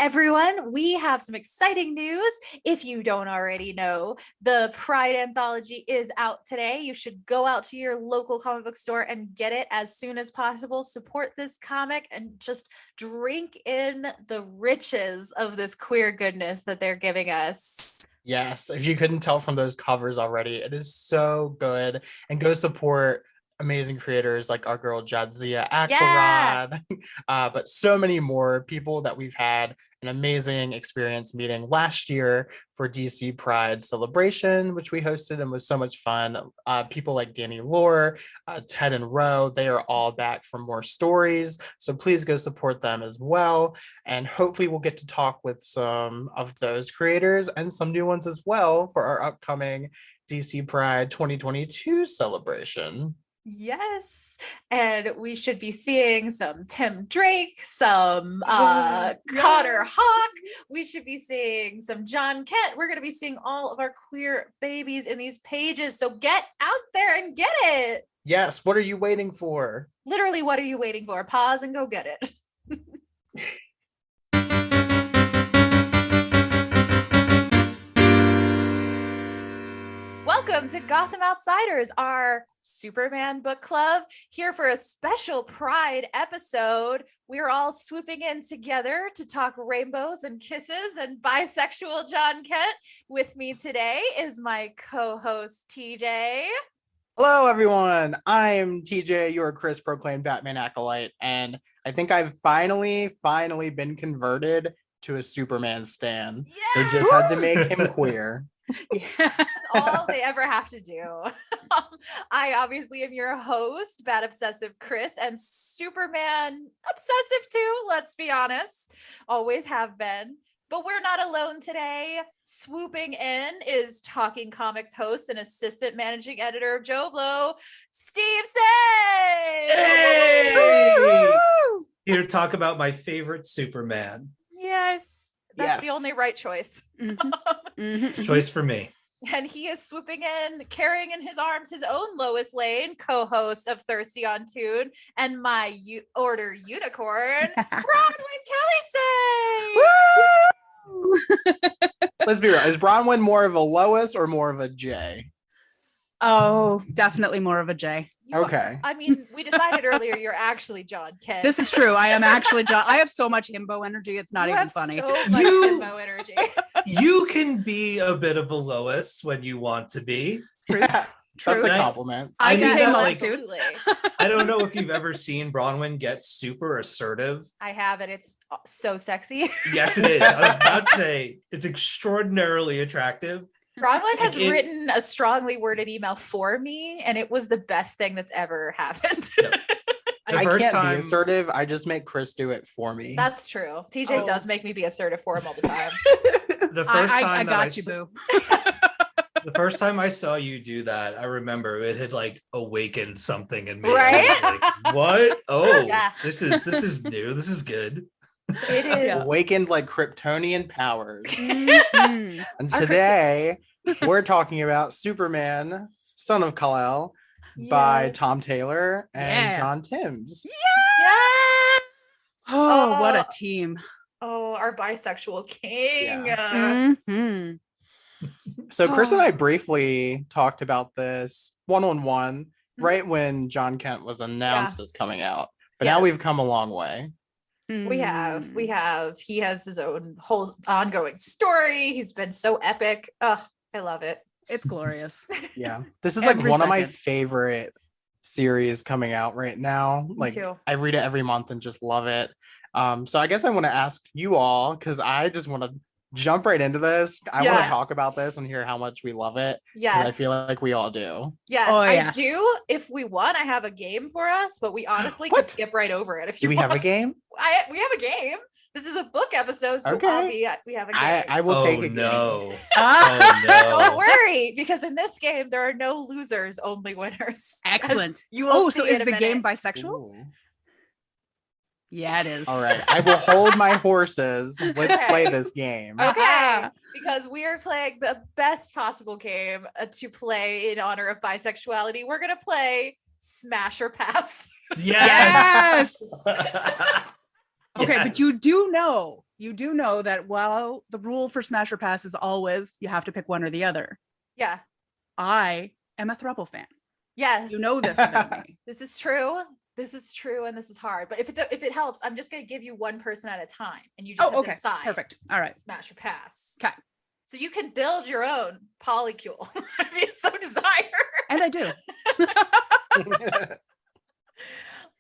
everyone. We have some exciting news. If you don't already know, the Pride Anthology is out today. You should go out to your local comic book store and get it as soon as possible. Support this comic and just drink in the riches of this queer goodness that they're giving us. Yes, if you couldn't tell from those covers already, it is so good. And go support amazing creators like our girl Jadzia Axelrod, but so many more people that we've had an amazing experience meeting last year for DC Pride Celebration, which we hosted and was so much fun. People like Danny Lore, Ted and Ro, they are all back for more stories. So please go support them as well. And hopefully we'll get to talk with some of those creators and some new ones as well for our upcoming DC Pride 2022 celebration. Yes, and we should be seeing some Tim Drake, some Connor Hawk. We should be seeing some John Kent. We're going to be seeing all of our queer babies in these pages. So get out there and get it. Yes, what are you waiting for? Literally, what are you waiting for? Pause and go get it. Welcome to Gotham Outsiders, our Superman book club, here for a special Pride episode. We're all swooping in together to talk rainbows and kisses and bisexual John Kent. With me today is my co-host, TJ. Hello, everyone. I'm TJ, your Chris proclaimed Batman acolyte, and I think I've finally been converted to a Superman stan. Yes! They just had to make him queer. That's all they ever have to do. I obviously am your host, Bat Obsessive Chris, and Superman obsessive too, let's be honest. Always have been. But we're not alone today. Swooping in is Talking Comics host and assistant managing editor of Joe Blow, Steve Say! Hey! Here to talk about my favorite Superman. Yes. That's the only right choice. Choice for me. And he is swooping in, carrying in his arms his own Lois Layne, co-host of Thirsty on Tune, and my Order Unicorn, Bronwyn Kelly-Seigh. Let's be real. Is Bronwyn more of a Lois or more of a J? Oh, definitely more of a J. Okay. I mean, we decided earlier you're actually John Kent. This is true. I am actually John. I have so much himbo energy. It's not even funny. So much himbo energy. You can be a bit of a Lois when you want to be. Yeah, that's a compliment. I can take like, suits. I don't know if you've ever seen Bronwyn get super assertive. I have, and it's so sexy. Yes, it is. I was about to say it's extraordinarily attractive. Bronwyn has written a strongly worded email for me, and it was the best thing that's ever happened. Yep. I can't be assertive. I just make Chris do it for me. That's true. TJ does make me be assertive for him all the time. The first time I got you, boo. The first time I saw you do that, I remember it had like awakened something in me. Right? I was like, what? Oh, yeah. This is new. This is good. It is. Awakened like Kryptonian powers. Mm-hmm. And today we're talking about Superman, Son of Kal-El, by Tom Taylor and John Timms. Yeah. Oh, what a team. Oh, our bisexual king. Yeah. Mm-hmm. So Chris and I briefly talked about this one-on-one right when John Kent was announced as coming out. But now we've come a long way. We have. He has his own whole ongoing story. He's been so epic. Oh, I love it. It's glorious. Yeah. This is like one of my favorite series coming out right now. Like I read it every month and just love it. So I guess I want to ask you all, because I just want to jump right into this. I want to talk about this and hear how much we love it. Yes. I feel like we all do. Yes, I do. If we want, I have a game for us, but we honestly could skip right over it. If you do, we have a game? We have a game. This is a book episode, so we have a game. I will take a game. No. Oh no! Don't worry, because in this game there are no losers, only winners. Excellent. You will see so is the minute. game bisexual? Ooh. Yeah, it is. All right, I will hold my horses. Let's play this game. Okay, because we are playing the best possible game to play in honor of bisexuality. We're gonna play Smash or Pass. Yes. Okay, but you do know you do know that while the rule for smash or pass is always you have to pick one or the other, Yeah. I am a throuple fan. Yes. You know this about me. This is true. This is true, and this is hard. But if it helps, I'm just gonna give you one person at a time, and you just have to decide. Perfect. All right. Smash or pass. Okay. So you can build your own polycule if you so desire. And I do.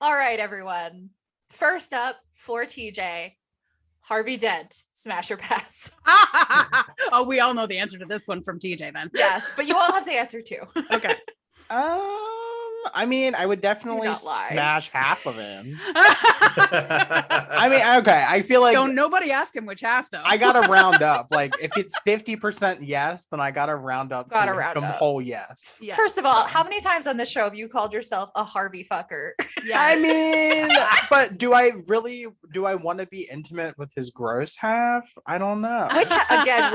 All right, everyone. First up for TJ, Harvey Dent, smash or pass. Oh, we all know the answer to this one from TJ then. Yes, but you all have to answer too. Okay. I mean, I would definitely not lie. smash half of him. I mean, okay, I feel like Don't nobody ask him which half though. I gotta round up. Like, if it's 50% yes, then I gotta round up Gotta to round a up. whole yes. Yeah. First of all, how many times on this show have you called yourself a Harvey fucker? Yeah. I mean, but do I want to be intimate with his gross half? I don't know.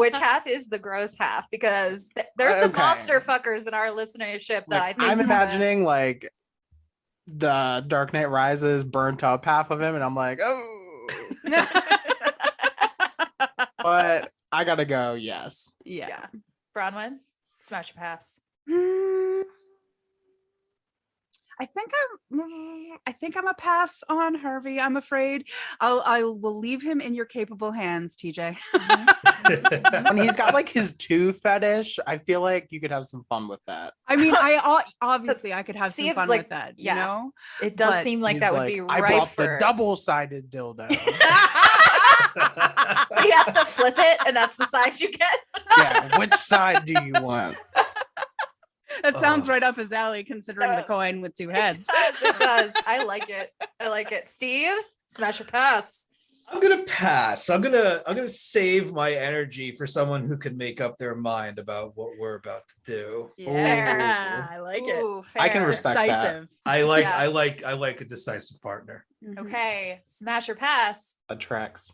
Which half is the gross half? Because there's some Okay. monster fuckers in our listenership that I Like, think I'm wanna- imagining like the Dark Knight Rises burnt up half of him, and I'm like, oh. But I gotta go yes. Yeah. Bronwyn, smash or pass. Mm, I think I'm a pass on Harvey. I'm afraid I will leave him in your capable hands, TJ. When he's got like his tooth fetish, I feel like you could have some fun with that. I mean, obviously I could have some Seems fun like- with that, yeah. you know? It does But seem like He's that would be I right bought for the double-sided dildo. He has to flip it, and that's the side you get. Yeah, which side do you want? That sounds Oh. right up his alley, considering the Does. coin with two heads. It does. I like it. Steve, smash or pass. I'm gonna pass. I'm gonna save my energy for someone who can make up their mind about what we're about to do. Yeah, I like it. Ooh, I can fair. respect that. Decisive. I like Yeah. I like a decisive partner. Mhm. Okay, smash or pass. Attracts.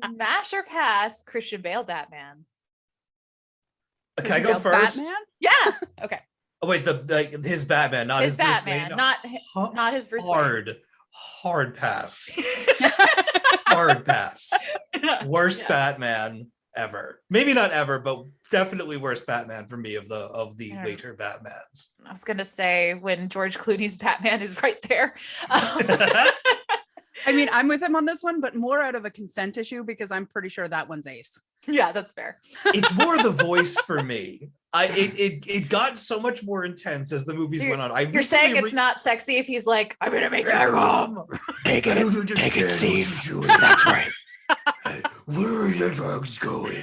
Smash or pass. Christian Bale, Batman. Can I go Christian Bale first? Batman? Yeah, Okay. Oh wait, his Batman, not his his Bruce Batman, Wayne. not his Bruce Wayne. Hard pass. Hard pass. Worst Yeah. Batman ever. Maybe not ever, but definitely worst Batman for me of the Yeah. later Batmans. I was gonna say when George Clooney's Batman is right there. I mean, I'm with him on this one, but more out of a consent issue because I'm pretty sure that one's ace. Yeah, that's fair. It's more the voice for me. It got so much more intense as the movies So went on. You're saying it's not sexy if he's like, I'm gonna make you come. Take it, Steve. That's right. Where are the drugs going?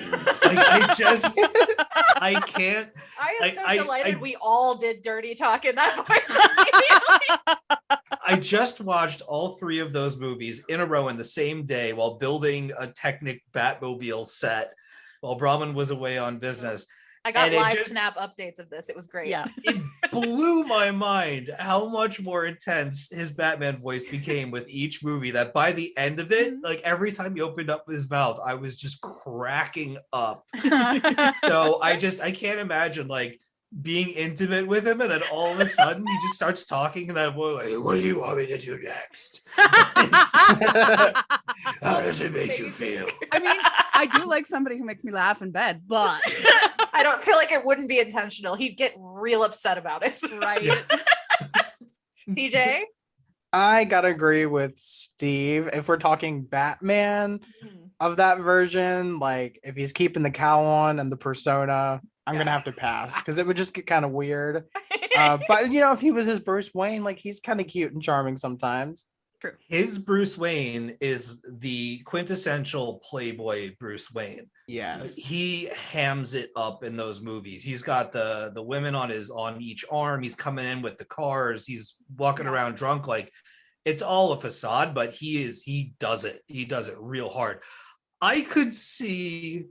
I can't. I am so I- delighted we all did dirty talk in that voice. I just watched all three of those movies in a row in the same day while building a Technic Batmobile set while Brahman was away on business. I got And it live just- snap updates of this. It was great. Yeah. It blew my mind how much more intense his Batman voice became with each movie, that by the end of it, Mhm. like every time he opened up his mouth, I was just cracking up. So I can't imagine like being intimate with him and then all of a sudden he just starts talking in that way like, what do you want me to do next? How does it make you feel? I mean, I do like somebody who makes me laugh in bed, but I don't feel like it wouldn't be intentional. He'd get real upset about it. right. Yeah. TJ? I gotta agree with Steve. If we're talking Batman of that version, like if he's keeping the cowl on and the persona, I'm gonna have to pass because it would just get kind of weird. But you know, if he was his Bruce Wayne, like he's kind of cute and charming sometimes. True. His Bruce Wayne is the quintessential Playboy Bruce Wayne. Yes. He hams it up in those movies. He's got the women on each arm. He's coming in with the cars. He's walking Yeah. around drunk. Like it's all a facade, but he does it. He does it real hard. I could see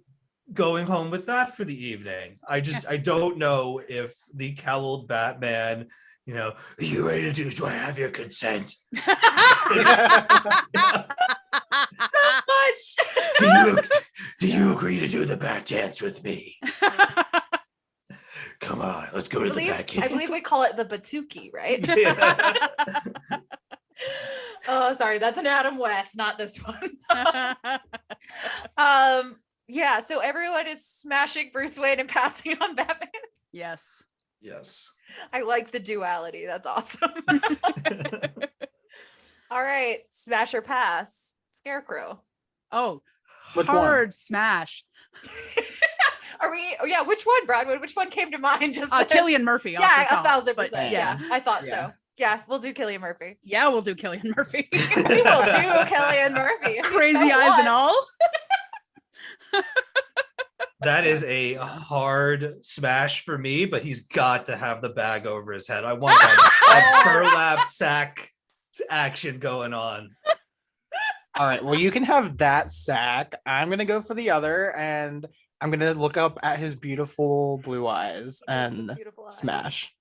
going home with that for the evening. I don't know if the cowled Batman, you know, are you ready to do I have your consent? So much. Do you agree to do the bat dance with me? Come on, let's go to the bat I believe we call it the Batuki, right? Yeah. Oh, sorry, that's an Adam West, not this one. Yeah, so everyone is smashing Bruce Wayne and passing on Batman. Yes. Yes. I like the duality. That's awesome. All right, smash or pass, Scarecrow. Oh, Which one? hard smash. Are we? Oh yeah, which one, Bronwyn? Which one came to mind? Just then? Cillian Murphy. off the Yeah, top, 1,000%. but Yeah, I thought Yeah. so. Yeah, we'll do Cillian Murphy. Yeah, we'll do Cillian Murphy. We will do Cillian Murphy. Crazy So eyes and what? all. That is a hard smash for me, but he's got to have the bag over his head. I want that burlap sack action going on. All right. Well, you can have that sack. I'm gonna go for the other, and I'm gonna look up at his beautiful blue eyes He has some and beautiful eyes. smash.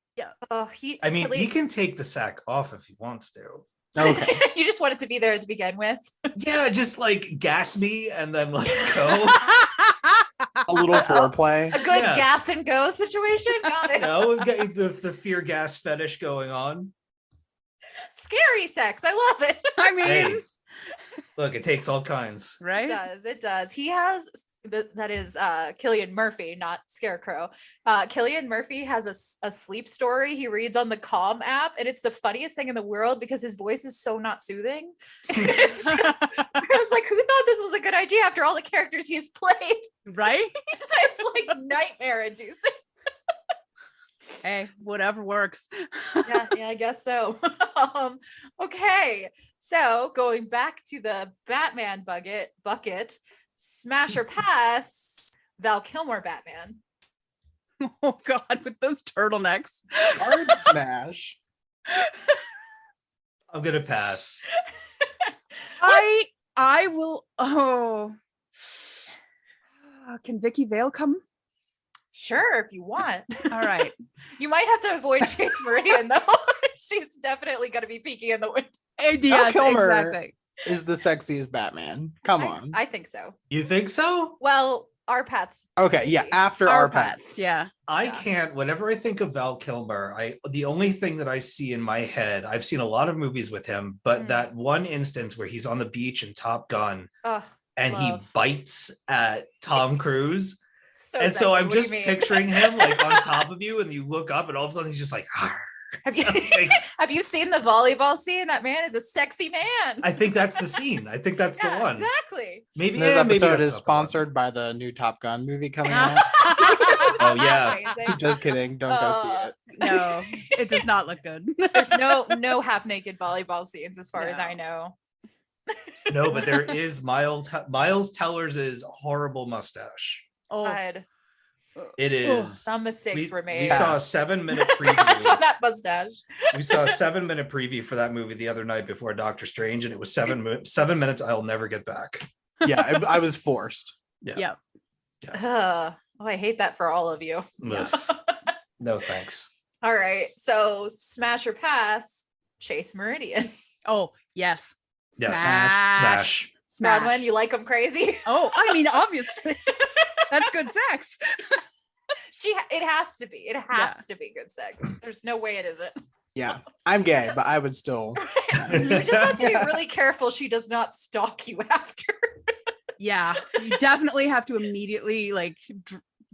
Oh, I mean, he Cillian- can take the sack off if he wants to. Okay. You just want it to be there to begin with. Yeah, just like gas me and then let's go. A little foreplay. A good Yeah. gas and go situation. Got it. You know, get the fear gas fetish going on. Scary sex. I love it. I mean, Hey, look, it takes all kinds. It right? does. It does. He has that is Cillian Murphy, not Scarecrow. Cillian Murphy has a sleep story he reads on the Calm app, and it's the funniest thing in the world because his voice is so not soothing. It's just, I was like, who thought this was a good idea after all the characters he's played? Right? It's like nightmare inducing. Hey, whatever works. Yeah, I guess so. Okay, so going back to the Batman bucket, smash or pass, Val Kilmer Batman. Oh God, with those turtlenecks. Hard smash. I'm gonna pass. I will. Oh, can Vicky Vale come? Sure, if you want. All right. You might have to avoid Chase Meridian though. She's definitely going to be peeking in the window. Yes, Kilmer. exactly. Is the sexiest Batman. Come on. I think so. You think so? Well, our Pat's. Okay, yeah, after our pets. Yeah. I Yeah. can't. Whenever I think of Val Kilmer, the only thing that I see in my head, I've seen a lot of movies with him, but Mm. that one instance where he's on the beach in Top Gun Oh, and love. he bites at Tom Cruise. so And so sexy. I'm What do you just mean? picturing him like on top of you, and you look up, and all of a sudden he's just like, "Arr." Have you Like, have you seen the volleyball scene? That man is a sexy man. I think that's the scene. I think that's Yeah, the one. exactly. Maybe This maybe episode that's is not the one. sponsored by the new Top Gun movie coming out. Oh, yeah. Amazing. Just kidding. Don't go see it. No, it does not look good. There's no half naked volleyball scenes as far as No. I know. No, but there is Miles Teller's horrible mustache. Oh, God, It is. some mistakes were made. We saw a Pass. 7-minute Pass on preview. that mustache. We saw a 7-minute preview for that movie the other night before Doctor Strange, and it was 7 minutes I'll never get back. Yeah, I was forced. yeah. Oh, I hate that for all of you. Ugh. No thanks. All right, so smash or pass, Chase Meridian. Oh, yes. Yes. Smash. Smash. Bronwyn, you like him crazy? Oh, I mean, obviously. That's good sex. It has to be. It has to be good sex. There's no way it isn't. Yeah, I'm gay, but I would still. You just have to be really careful she does not stalk you after. Yeah. You definitely have to immediately like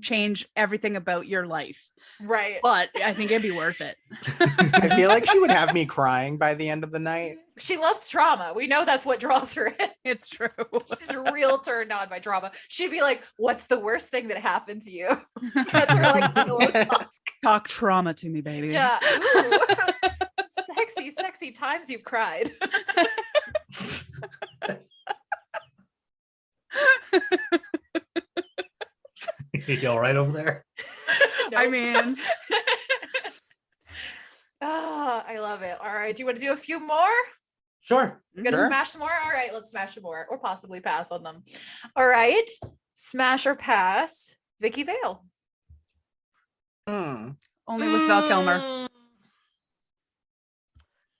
change everything about your life. Right. But I think it'd be worth it. I feel like she would have me crying by the end of the night. She loves trauma. We know that's what draws her in. It's true. She's real turned on by drama. She'd be like, "What's the worst thing that happened to you?" That's her like pillow talk. Talk trauma to me, baby. Yeah. Ooh. Sexy times you've cried. You all right over there? I Nope. mean, I love it. All right. Do you want to do a few more? Sure. We're gonna Sure. smash some more. All right, let's smash some more, or possibly pass on them. All right, smash or pass, Vicky Vale. Hmm. only with Val Kilmer.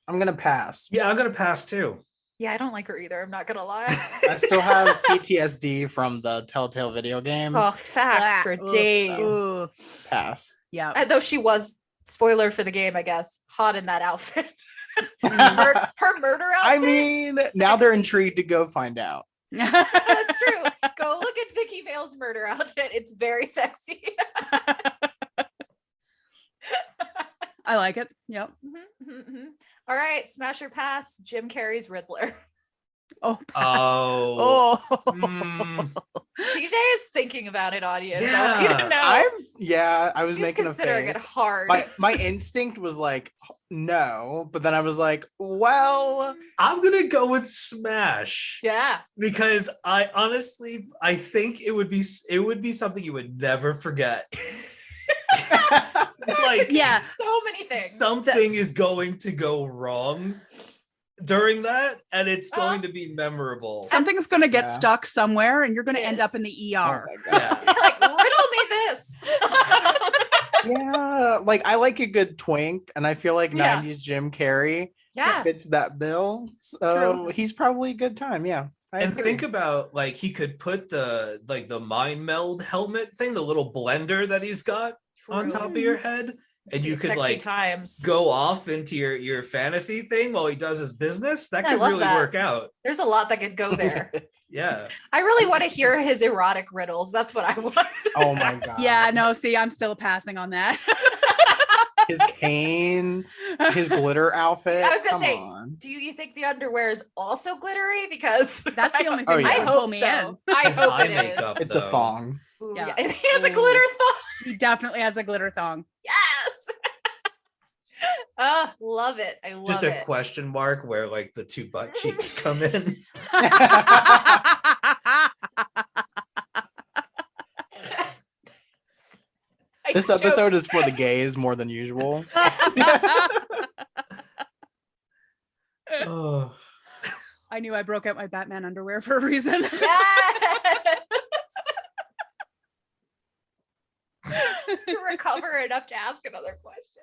I'm gonna pass. Yeah, I'm gonna pass too. Yeah, I don't like her either. I'm not gonna lie. I still have PTSD from the Telltale video game. Oh, facts for Ugh. days. Ooh. Pass. Yeah. Though she was, spoiler for the game, I guess, hot in that outfit. Her murder outfit. I mean, now they're Sexy. intrigued to go find out. That's true. Go look at Vicky Vale's murder outfit. It's very sexy. I like it. Yep. All right, smash or pass. Jim Carrey's Riddler. Oh. Pass. Oh. Oh. CJ is thinking about it, audience. I want you to know. I was He's making a considering it face. hard. My instinct was like, no, but then I was like, well, I'm gonna go with smash. Yeah. Because I honestly think it would be something you would never forget. Like, Yeah. So many things. something is going to go wrong during that, and it's going to be memorable. Something's going to get Yeah. stuck somewhere, and you're going to end up in Yes. the oh ER. my God. Yeah. Like, riddle me this. Yeah, like I like a good twink, and I feel like Yeah. 90s Jim Carrey Yeah. fits that bill. So he's probably a good time. Yeah. I And agree. think about, like, he could put the mind meld helmet thing, the little blender that he's got on top of your head, and you could Sexy like times. go off into your fantasy thing while he does his business. That I could love really that. work out. There's a lot that could go there. Yeah. I really want to hear his erotic riddles. That's what I want. Oh my God. Yeah, no, see, I'm still passing on that. His cane, his glitter outfit. I was gonna Come say, on. do you think the underwear is also glittery? Because That's the only Oh, thing yeah. that I would hope pull me so. in. I His hope eye it makeup. is. It's a So- thong. Ooh, Yeah. yeah. He has a glitter thong. He definitely has a glitter thong. Yes. Love it. I love Just a it. question mark where like the two butt cheeks come in. This episode is for the gays more than usual. Oh. I knew I broke out my Batman underwear for a reason. Yes. To recover enough to ask another question.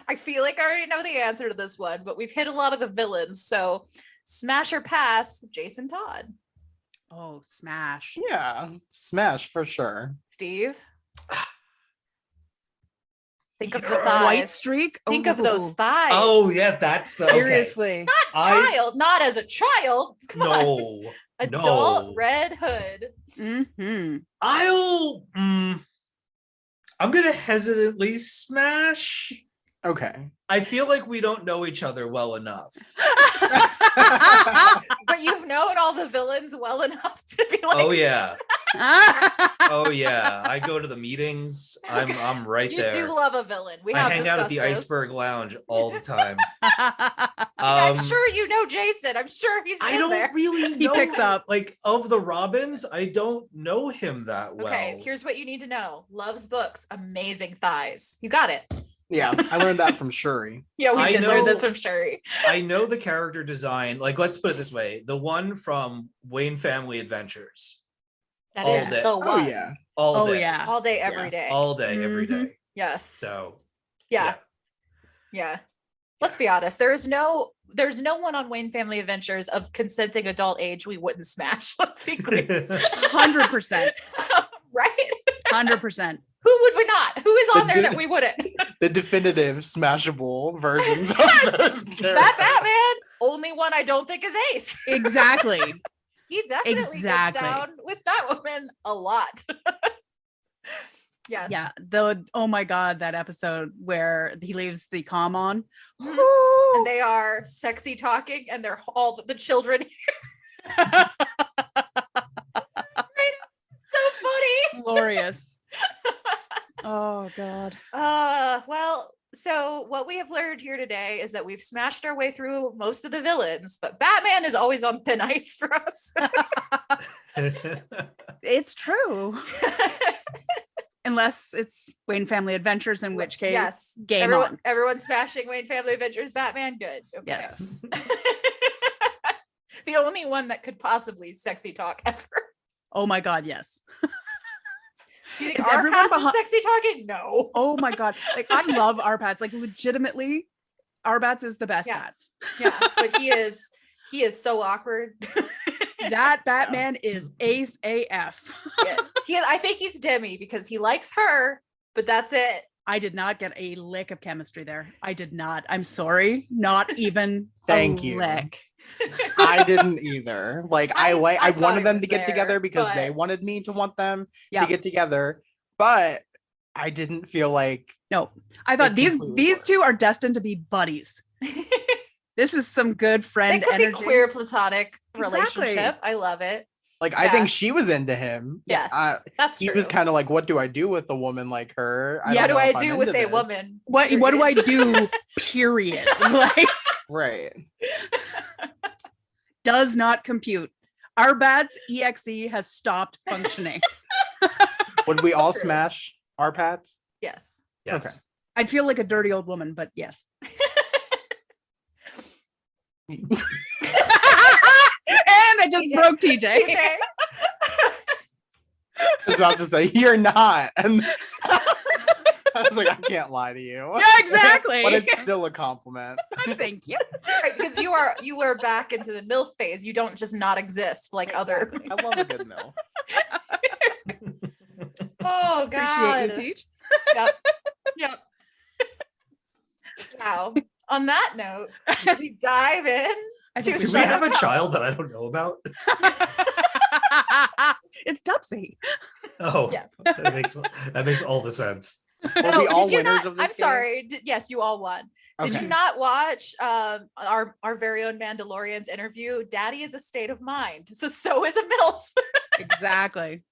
I feel like I already know the answer to this one, but we've hit a lot of the villains. So smash or pass, Jason Todd. Oh, smash. Yeah, smash for sure. Steve. Think of the Yeah. thighs. White streak. Think of those Ooh. thighs. Oh yeah, that's the okay. Seriously. Child, not as a child. Come on. No. Adult no. red hood. Mm-hmm. I'm gonna hesitantly smash. Okay. I feel like we don't know each other well enough. But you've known all the villains well enough to be like, Oh yeah. Oh yeah. I go to the meetings. I'm right you there. do love a villain. We I have hang out at the discussed this. Iceberg Lounge all the time. I'm sure you know Jason. I'm sure he's I in don't there. really He know, picks up. like, of the Robins, I don't know him that well. Okay, here's what you need to know. Loves books, amazing thighs. You got it. Yeah, I learned that from Shuri. Yeah, we I did learn this know- from Shuri. I know the character design. Like, let's put it this way: the one from Wayne Family Adventures, That all is day. the Oh one. yeah. all Oh day, yeah. All day, every day. all day, every Mhm. day. Yes. So Yeah. Let's be honest. There's no one on Wayne Family Adventures of consenting adult age we wouldn't smash. Let's be clear. 100%. Right? 100%. Who would we not? Who is on The there dude- that we wouldn't? The definitive smashable versions Yes! of those That characters. Batman, only one I don't think is Ace. Exactly. He definitely Exactly. gets down with Batwoman a lot. Yes. Yeah. Oh my God, that episode where he leaves the comm on. And they are sexy talking and they're all the children. Right? So funny. Glorious. Oh God. Well, so what we have learned here today is that we've smashed our way through most of the villains, but Batman is always on thin ice for us. It's true. Unless it's Wayne Family Adventures, in which case, yes, game on. everyone smashing Wayne Family Adventures Batman. Good. Okay. Yes. The only one that could possibly sexy talk ever. Oh my God, yes. Do you think Is everyone Arpats is sexy talking? No. Oh my God. Like, I love Arbats. Like, legitimately, Arbats is the best Yeah. bats. Yeah, but he is so awkward. That Batman is ace AF. Yeah. I think he's Demi because he likes her, but that's it. I did not get a lick of chemistry there. I did not. I'm sorry. Not even Thank a you. lick. I didn't either. Like I thought wanted it them was to get there, together because they but- wanted me to want them Yeah. to get together, but I didn't feel like No, I thought It these completely worked. two are destined to be buddies. This is some good They friend could energy. be queer platonic Exactly. relationship. I love it. I Yeah. think she was into him. Yes, that's He true. was kind of like, what do I do with a woman like her? What don't do know I if I'm do into with a this. woman? What do I Period. do? Period. Like, Right. does not compute. Our Bat's EXE has stopped functioning. Would we all True. smash our pats? Yes. Yes. Okay. I'd feel like a dirty old woman, but yes. And I just TJ. broke TJ. TJ. I was about to say, you're not. And I was like, I can't lie to you. Yeah, exactly. But it's still a compliment. Thank you. Right, because you are back into the MILF phase. You don't just not exist like other. I love a good MILF. Oh God. Appreciate you, Teach. Yep. Yep. Wow. On that note, should we dive in? I think To Do we we Son have of a child that I don't know about? It's Dupsy. Oh, Yes. that makes all the sense. Were Oh, we all did you winners not? of this I'm game? sorry. Yes, you all won. Did Okay. you not watch our very own Mandalorian's interview? Daddy is a state of mind. So is a MILF. Exactly.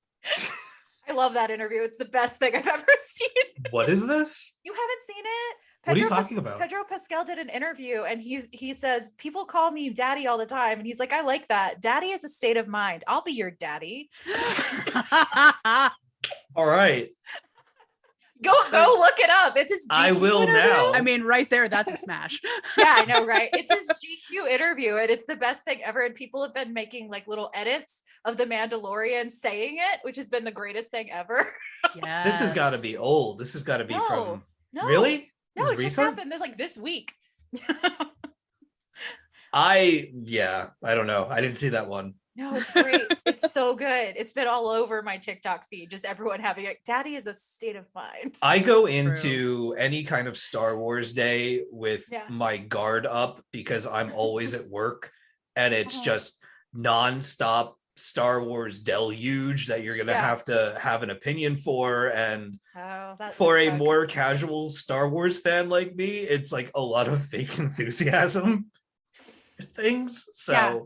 I love that interview. It's the best thing I've ever seen. What is this? You haven't seen it? What are you talking about? Pedro Pascal did an interview and he says, people call me daddy all the time. And he's like, I like that. Daddy is a state of mind. I'll be your daddy. All right. Go look it up. It's his GQ I will interview. now. I mean, right there, that's a smash. Yeah, I know, right? It's his GQ interview, and it's the best thing ever. And people have been making like little edits of the Mandalorian saying it, which has been the greatest thing ever. Yeah. This has got to be old. This has got to be from. No, Really? No, Is it just recent? happened this week. I don't know. I didn't see that one. No, it's great. It's so good. It's been all over my TikTok feed. Just everyone having it. Daddy is a state of mind. I go into any kind of Star Wars day with Yeah. my guard up because I'm always at work, and it's Oh. just nonstop Star Wars deluge that you're gonna Yeah. have to have an opinion for. And Oh, that for a sucks. more casual Star Wars fan like me, it's like a lot of fake enthusiasm things. So Yeah.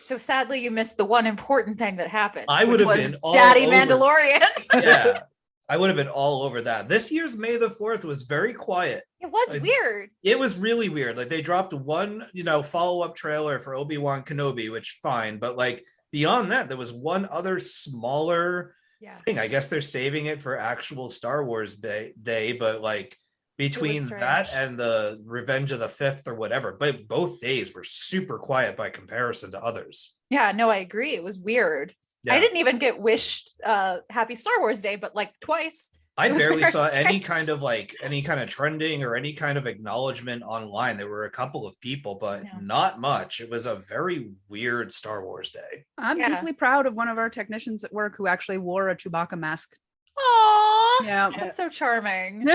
So sadly, you missed the one important thing that happened. I would which have was been all Daddy over- Mandalorian. yeah, I would have been all over that. This year's May the 4th was very quiet. It was Like, weird. It was really weird. Like they dropped one, follow-up trailer for Obi-Wan Kenobi, which fine, but like beyond that, there was one other smaller Yeah. thing. I guess they're saving it for actual Star Wars day, but like between that strange. and the Revenge of the Fifth or whatever, but both days were super quiet by comparison to others. Yeah, no, I agree. It was weird. Yeah. I didn't even get wished happy Star Wars Day, but like twice. I It was barely very saw any strange. kind of trending or any kind of acknowledgement online. There were a couple of people, but No. not much. It was a very weird Star Wars day. I'm Yeah. deeply proud of one of our technicians at work who actually wore a Chewbacca mask. Aww. Yeah. That's so charming.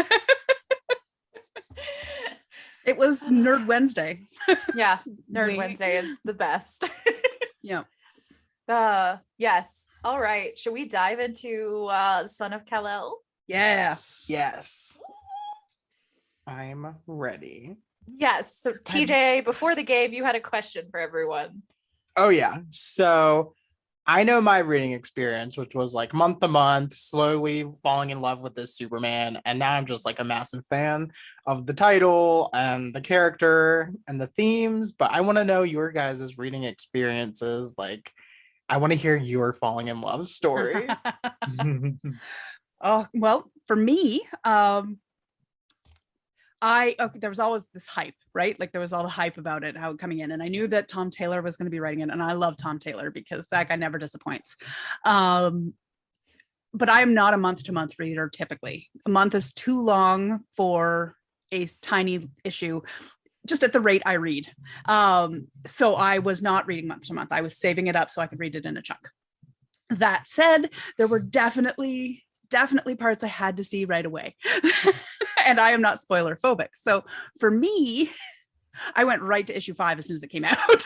It was Nerd Wednesday. Yeah. Nerd We- Wednesday is the best. Yeah. Yes. All right. Should we dive into Son of Kal-El? Yeah. Yes. I'm ready. Yes. So TJ, before the game, you had a question for everyone. Oh yeah. So I know my reading experience, which was like month to month, slowly falling in love with this Superman. And now I'm just like a massive fan of the title and the character and the themes. But I want to know your guys' reading experiences. Like, I want to hear your falling in love story. Oh, well, for me, there was always this hype, right? Like there was all the hype about it, how coming in, and I knew that Tom Taylor was going to be writing it, and I love Tom Taylor because that guy never disappoints. But I am not a month-to-month reader typically. A month is too long for a tiny issue. just at the rate I read. So I was not reading month to month. I was saving it up so I could read it in a chunk. That said, there were definitely parts I had to see right away. And I am not spoiler phobic. So for me, I went right to issue 5 as soon as it came out.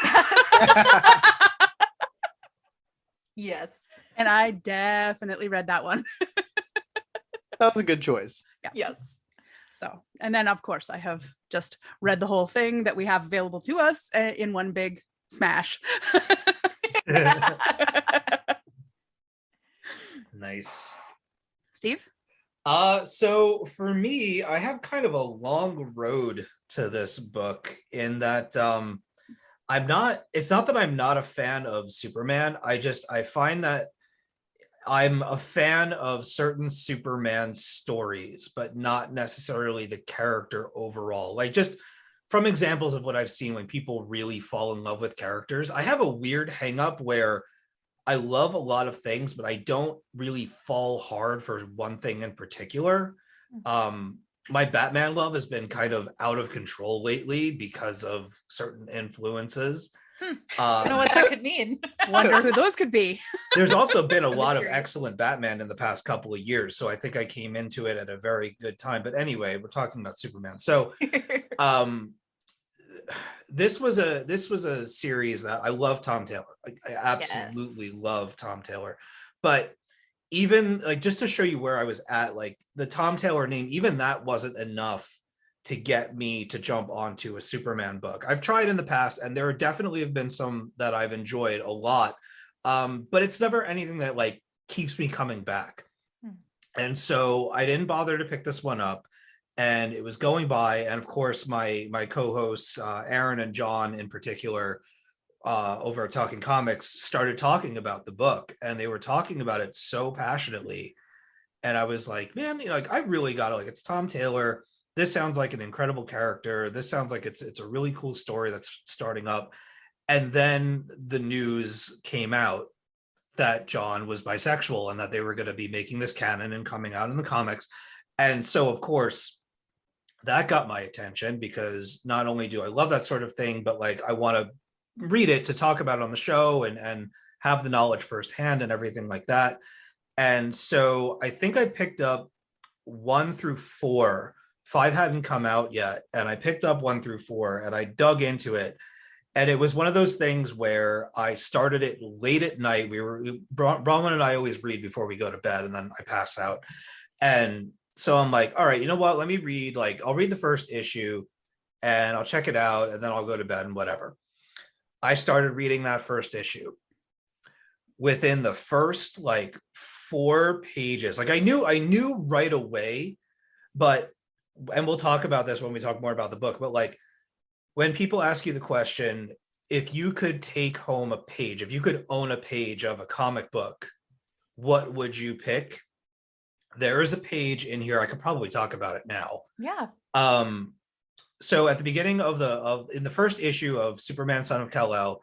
Yes. And I definitely read that one. That was a good choice. Yeah. Yes. So, and then of course I have just read the whole thing that we have available to us in one big smash. Nice. Steve? So for me, I have kind of a long road to this book in that it's not that I'm not a fan of Superman. I find that I'm a fan of certain Superman stories, but not necessarily the character overall. Like, just from examples of what I've seen when people really fall in love with characters, I have a weird hang up where I love a lot of things, but I don't really fall hard for one thing in particular. My Batman love has been kind of out of control lately because of certain influences. I don't know what that could mean. Wonder who those could be. There's also been a lot of Mystery. excellent Batman in the past couple of years, so I think I came into it at a very good time. But anyway, we're talking about Superman. So this was a series that I love. Tom Taylor. I absolutely love Tom Taylor. But even like, just to show you where I was at, like the Tom Taylor name, even that wasn't enough to get me to jump onto a Superman book. I've tried in the past, and there definitely have been some that I've enjoyed a lot. But it's never anything that like keeps me coming back. And so I didn't bother to pick this one up, and it was going by. And of course, my co-hosts, Aaron and John in particular, over at Talking Comics, started talking about the book, and they were talking about it so passionately. And I was like, man, like I really gotta, like, it's Tom Taylor. This sounds like an incredible character. This sounds like it's a really cool story that's starting up. And then the news came out that John was bisexual and that they were going to be making this canon and coming out in the comics. And so, of course, that got my attention, because not only do I love that sort of thing, but like I want to read it to talk about it on the show and have the knowledge firsthand and everything like that. And so I think I picked up 1 through 4. 5 hadn't come out yet, and I picked up 1 through 4 and I dug into it. And it was one of those things where I started it late at night. Bronwyn and I always read before we go to bed, and then I pass out. And so I'm like, all right, you know what? Let me read, like, I'll read the first issue and I'll check it out, and then I'll go to bed and whatever. I started reading that first issue. Within the first like 4 pages, like I knew right away, and we'll talk about this when we talk more about the book, but like when people ask you the question, if you could take home a page, if you could own a page of a comic book, what would you pick? There is a page in here. I could probably talk about it now. Yeah. So at the beginning in the first issue of Superman, Son of Kal-El,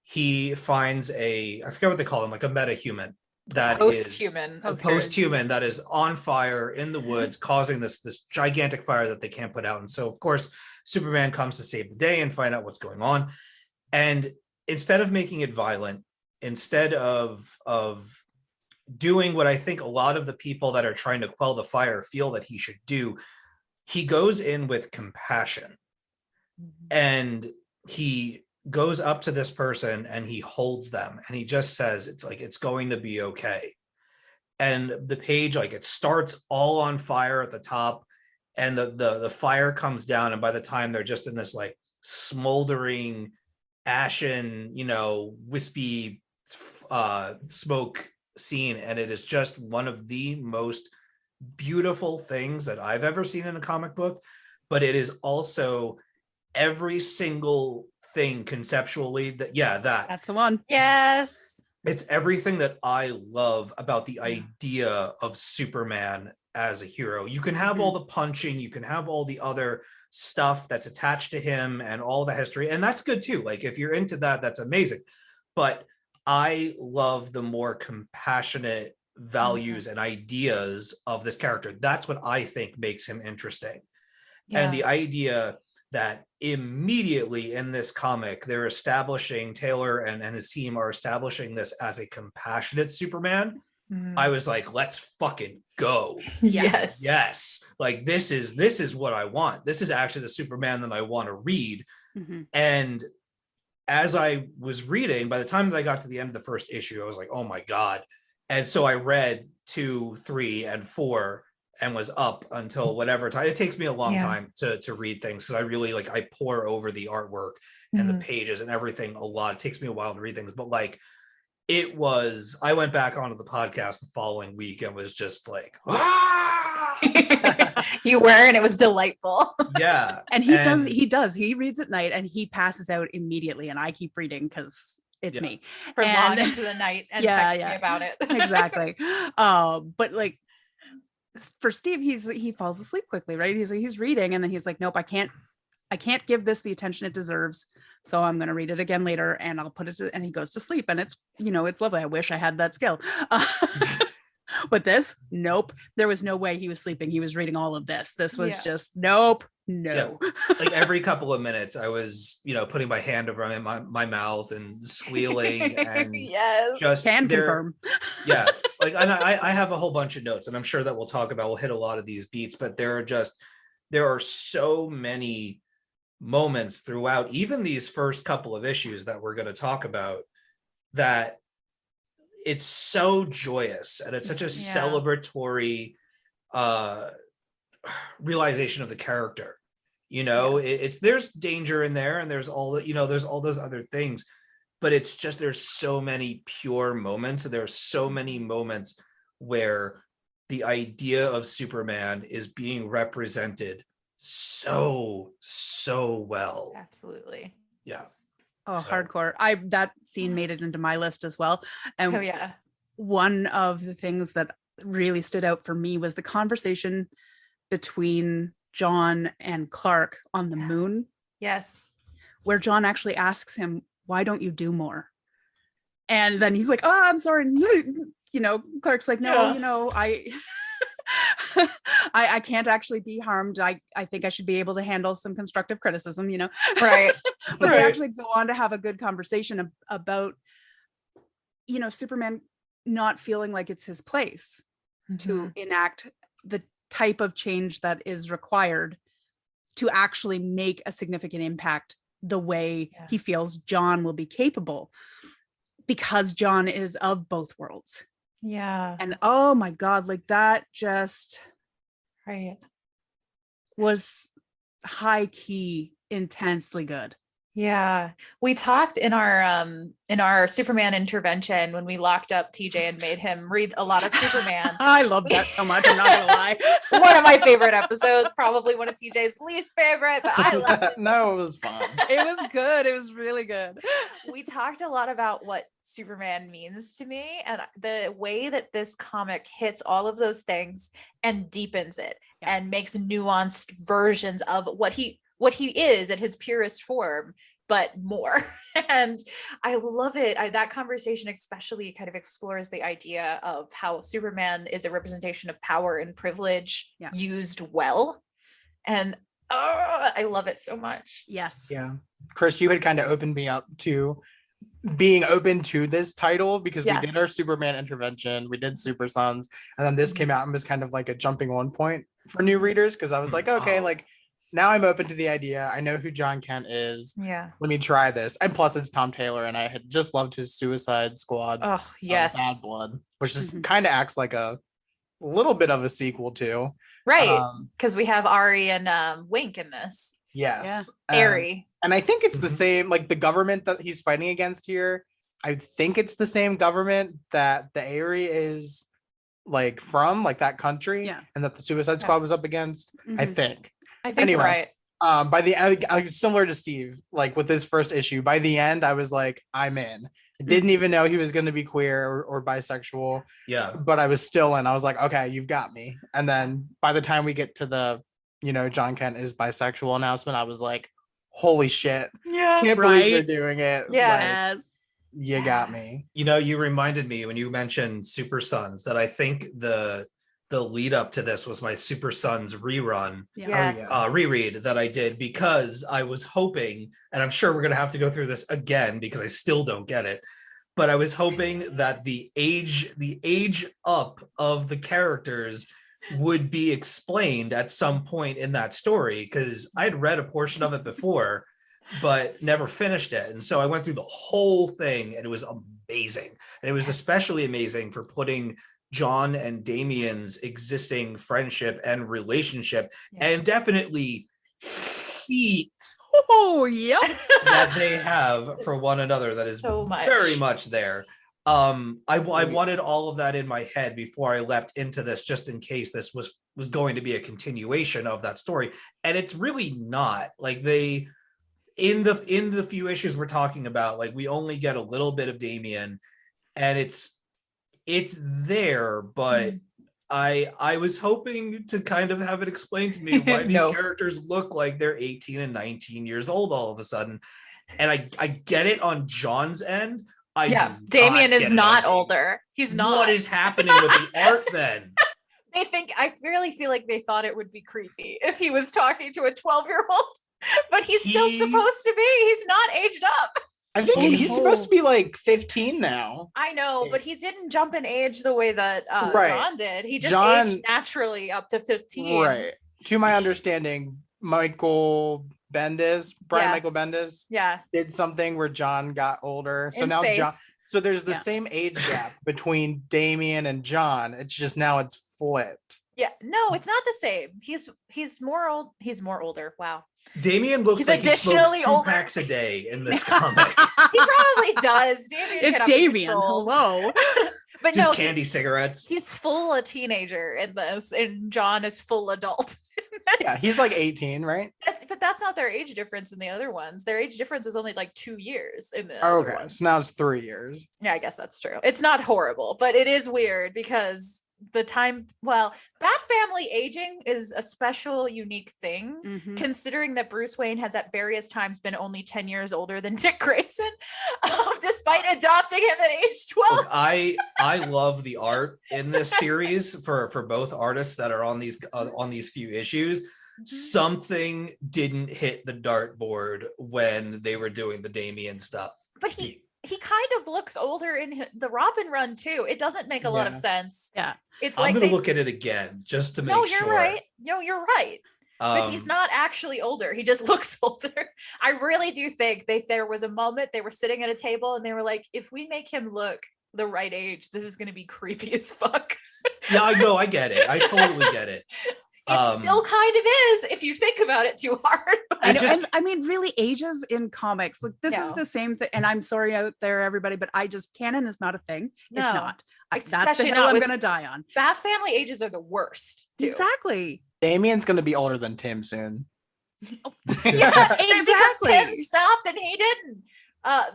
he finds I forget what they call him, like a metahuman. That Post-human. Post-human that is on fire in the woods, causing this gigantic fire that they can't put out. And so, of course, Superman comes to save the day and find out what's going on. And instead of making it violent, instead of doing what I think a lot of the people that are trying to quell the fire feel that he should do, he goes in with compassion. And he goes up to this person and he holds them, and he just says, it's like, it's going to be okay. And the page, like, it starts all on fire at the top, and the fire comes down, and by the time they're just in this like smoldering, ashen, wispy smoke scene, and it is just one of the most beautiful things that I've ever seen in a comic book. But it is also every single thing conceptually that's the one. Yes. It's everything that I love about the idea of Superman as a hero. You can have all the punching, you can have all the other stuff that's attached to him and all the history, and that's good too. Like, if you're into that, that's amazing. But I love the more compassionate values and ideas of this character. That's what I think makes him interesting. And the idea that immediately in this comic, they're establishing, Taylor and his team are establishing this as a compassionate Superman. I was like, let's fucking go. Yes. Yes. Like this is what I want. This is actually the Superman that I want to read. And as I was reading, by the time that I got to the end of the first issue, I was like, oh my God. And so I read 2, 3, and 4 and was up until whatever time. It takes me a long time to read things because I really like, I pour over the artwork and the pages and everything a lot. It takes me a while to read things, but like I went back onto the podcast the following week and was just like, You were, and it was delightful. Yeah. And he reads at night and he passes out immediately, and I keep reading because it's me for long into the night and text me about it. Exactly. But like for Steve, he falls asleep quickly, right? He's reading and then he's like, nope, I can't give this the attention it deserves, so I'm going to read it again later and I'll put it to, and he goes to sleep, and it's lovely. I wish I had that skill. But this, nope, there was no way he was sleeping. He was reading all of this. This was just nope. No. Yeah. Like every couple of minutes I was, putting my hand over my mouth and squealing and just can confirm. Yeah. Like, and I have a whole bunch of notes, and I'm sure that we'll hit a lot of these beats, but there are so many moments throughout even these first couple of issues that we're going to talk about that it's so joyous and it's such a celebratory realization of the character. There's danger in there, and there's all those other things, but it's just, there's so many pure moments, and there's so many moments where the idea of Superman is being represented so well. Absolutely. Yeah. Oh, hardcore. That scene made it into my list as well. And one of the things that really stood out for me was the conversation between John and Clark on the moon. Yes. Where John actually asks him, why don't you do more? And then he's like, oh, I'm sorry. Clark's like, no, I can't actually be harmed. I think I should be able to handle some constructive criticism, Right. But they actually go on to have a good conversation about, Superman not feeling like it's his place to enact the type of change that is required to actually make a significant impact the way he feels John will be capable, because John is of both worlds. Yeah. And oh my God, like that just was high key, intensely good. Yeah. We talked in our Superman intervention when we locked up TJ and made him read a lot of Superman. I love that so much. I'm not gonna lie. One of my favorite episodes, probably one of TJ's least favorite, but I loved it. No, it was fun. It was good. It was really good. We talked a lot about what Superman means to me, and the way that this comic hits all of those things and deepens it and makes nuanced versions of what he is at his purest form, but more. And I love it. That conversation especially kind of explores the idea of how Superman is a representation of power and privilege used well. And I love it so much. Yes. Yeah. Chris, you had kind of opened me up to being open to this title because we did our Superman intervention, we did Super Sons, and then this came out and was kind of like a jumping on point for new readers, because I was like, okay, like now I'm open to the idea. I know who John Kent is. Yeah. Let me try this. And plus it's Tom Taylor, and I had just loved his Suicide Squad. Oh, yes. Bad Blood, which just kind of acts like a little bit of a sequel to. Right. Because we have Ari and Wink in this. Yes. Ari. And I think it's the same, like the government that he's fighting against here. I think it's the same government that the Ari is like from, like that country, and that the Suicide Squad was up against. I think anyway, right. By the end, similar to Steve, like with this first issue, by the end, I was like, I'm in. I didn't even know he was going to be queer or bisexual. Yeah. But I was still in. I was like, okay, you've got me. And then by the time we get to the, John Kent is bisexual announcement, I was like, holy shit. Yeah. Can't believe you're doing it. Yes. Like, you got me. You reminded me when you mentioned Super Sons that I think the the lead up to this was my Super Sons rerun Yes. reread that I did, because I was hoping, and I'm sure we're going to have to go through this again because I still don't get it, but I was hoping that the age up of the characters would be explained at some point in that story, because I had read a portion of it before but never finished it. And so I went through the whole thing, and it was amazing. And it was especially amazing for putting John and Damien's existing friendship and relationship, and definitely heat that they have for one another that is So much. very much there. I wanted all of that in my head before I leapt into this, just in case this was going to be a continuation of that story. And it's really not. Like, they, in the few issues we're talking about, like, we only get a little bit of Damien, and it's there, but I was hoping to kind of have it explained to me why these characters look like they're 18 and 19 years old all of a sudden. And I get it on John's end. Damien is not older. He's not. What is happening with the art then? I really feel like they thought it would be creepy if he was talking to a 12-year-old, but he's still supposed to be. He's not aged up. I think he's supposed to be like 15 now. I know, but he didn't jump in age the way that John did. He just aged naturally up to 15. Right. To my understanding, Michael Bendis did something where John got older. So now John, so there's the same age gap between Damien and John. It's just now it's flipped. Yeah, no, it's not the same. He's more old. He's more older. Wow. Damien looks like he smokes 2 packs a day in this comic. He probably does. It's Damien. Hello. But just candy cigarettes. He's full a teenager in this, and John is full adult. Yeah, he's like 18, right? But that's not their age difference in the other ones. Their age difference was only like 2 years in the other ones. So now it's 3 years. Yeah, I guess that's true. It's not horrible, but it is weird because Bat family aging is a special, unique thing, considering that Bruce Wayne has at various times been only 10 years older than Dick Grayson, despite adopting him at age 12. Look, I love the art in this series for both artists that are on these few issues. Something didn't hit the dartboard when they were doing the Damien stuff. But he kind of looks older in the Robin run too. It doesn't make a lot of sense. Yeah. I'm going to look at it again just to make sure. You're right. No, you're right. But he's not actually older. He just looks older. I really do think there was a moment they were sitting at a table and they were like, if we make him look the right age, this is going to be creepy as fuck. Yeah, I know. I get it. I totally get it. It still kind of is if you think about it too hard. I mean, really, ages in comics, like this is the same thing. And I'm sorry out there, everybody, but canon is not a thing. No, it's not. That's the hill I'm going to die on. Bat family ages are the worst, too. Exactly. Damien's going to be older than Tim soon. Yeah, because Tim stopped and he didn't.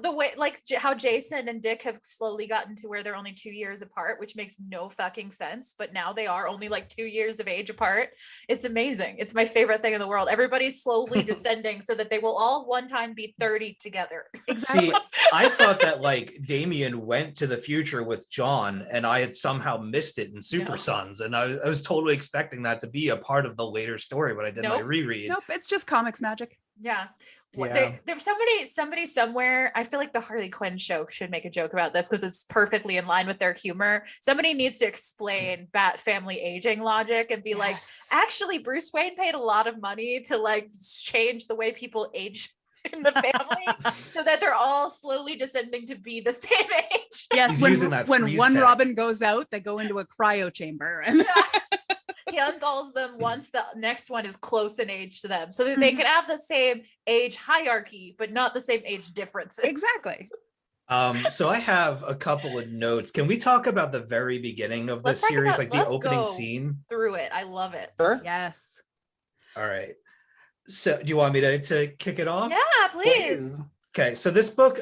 The way, like how Jason and Dick have slowly gotten to where they're only 2 years apart, which makes no fucking sense, but now they are only like 2 years of age apart. It's amazing. It's my favorite thing in the world. Everybody's slowly descending so that they will all one time be 30 together. Exactly. See, I thought that like Damien went to the future with John, and I had somehow missed it in Super Sons, and I was totally expecting that to be a part of the later story when I did my reread. Nope, it's just comics magic. Yeah. There's somebody somewhere. I feel like the Harley Quinn show should make a joke about this because it's perfectly in line with their humor. Somebody needs to explain Bat family aging logic and be like, actually, Bruce Wayne paid a lot of money to like change the way people age in the family so that they're all slowly descending to be the same age. Yes, when one Robin goes out, they go into a cryo chamber and he unthaws them once the next one is close in age to them so that they can have the same age hierarchy but not the same age differences. Exactly. So I have a couple of notes. Can we talk about the very beginning of this series, like the opening scene? Through it. I love it. Sure. Yes. All right. So do you want me to kick it off? Yeah, please. Okay, so this book,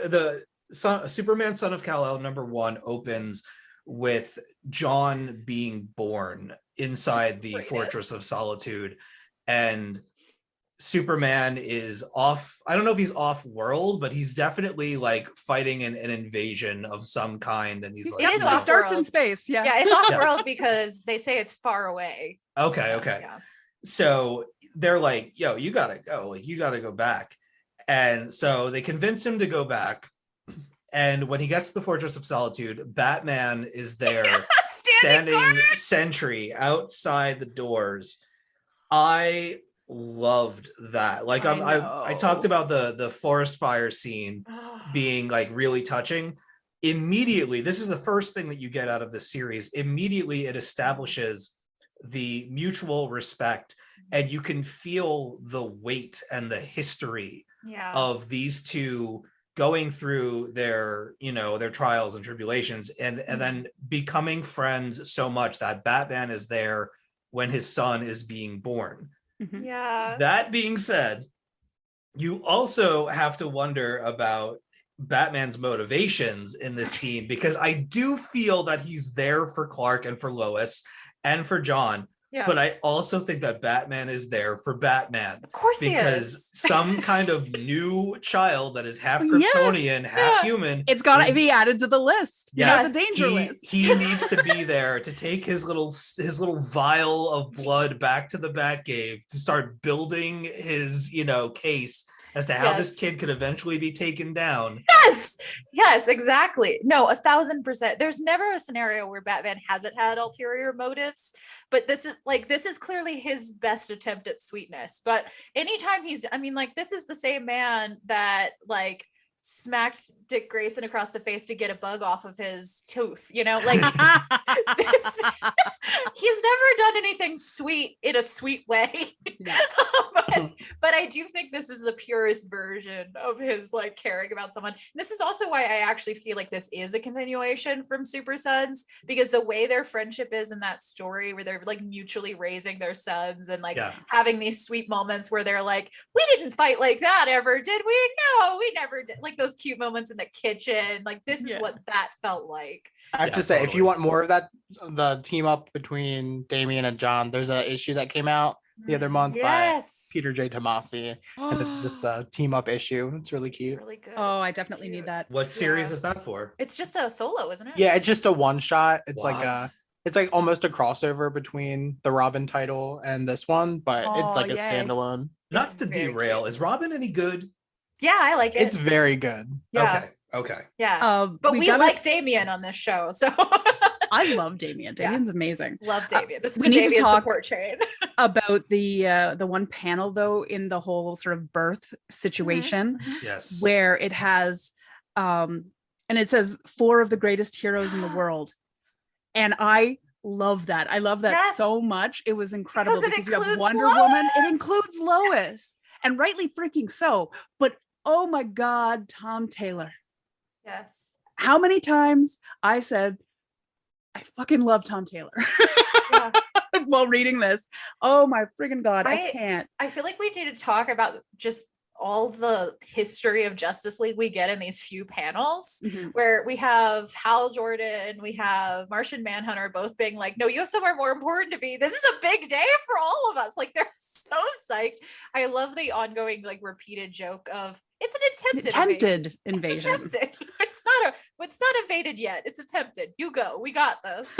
Superman Son of Kal-El #1 opens with John being born inside the Fortress of Solitude, and Superman is off. I don't know if he's off world, but he's definitely like fighting an invasion of some kind. And he's like, It is Definitely off starts in world. space. Yeah. Yeah, it's off world because they say it's far away. okay. Yeah. So they're like, yo, you gotta go. Like, you gotta go back. And so they convince him to go back. And when he gets to the Fortress of Solitude, Batman is there standing sentry outside the doors. I loved that. Like I talked about the forest fire scene being like really touching. Immediately, this is the first thing that you get out of this series. Immediately it establishes the mutual respect, and you can feel the weight and the history of these two going through their, you know, their trials and tribulations, and then becoming friends so much that Batman is there when his son is being born. Yeah. That being said, you also have to wonder about Batman's motivations in this scene, because I do feel that he's there for Clark and for Lois and for John. Yeah. But I also think that Batman is there for Batman. Of course he is. Because some kind of new child that is half Kryptonian, half human. It's got to be added to the list. Yeah, You know, the danger list. He needs to be there to take his little vial of blood back to the Batcave to start building his, you know, case as to how this kid could eventually be taken down. Yes, exactly. No, 1,000%. There's never a scenario where Batman hasn't had ulterior motives, but this is clearly his best attempt at sweetness. But anytime this is the same man that like smacked Dick Grayson across the face to get a bug off of his tooth, you know, like he's never done anything sweet in a sweet way. But I do think this is the purest version of his like caring about someone. This is also why I actually feel like this is a continuation from Super Sons, because the way their friendship is in that story, where they're like mutually raising their sons and like having these sweet moments where they're like, we didn't fight like that ever, did we? No, we never did. Like those cute moments in the kitchen, like this is what that felt like. I have to say, if you want more of that, the team up between Damian and John, there's an issue that came out the other month by Peter J. Tomasi, and it's just a team up issue. It's really cute. It's really good. Oh, I definitely need that. What series is that for? It's just a solo, isn't it? Yeah, it's just a one shot. It's like almost a crossover between the Robin title and this one, but it's like a standalone. Not to derail, is Robin any good? Yeah, I like it. It's very good. Yeah. Okay. Yeah. But we like Damian on this show, so I love Damian. Damian's amazing. Love Damian. This is we need Damian to talk support chain. About the one panel though in the whole sort of birth situation, yes, where it has and it says 4 of the greatest heroes in the world, and I love that. I love that so much. It was incredible because you have Wonder Woman. It includes Lois, and rightly freaking so. But oh my God, Tom Taylor. Yes. How many times I said, I fucking love Tom Taylor while reading this. Oh my friggin' God, I can't. I feel like we need to talk about just all the history of Justice League we get in these few panels, where we have Hal Jordan, we have Martian Manhunter both being like, no, you have somewhere more important to be. This is a big day for all of us. Like they're so psyched. I love the ongoing like repeated joke of it's an attempted invasion. It's not invaded yet. It's attempted. You go. We got this.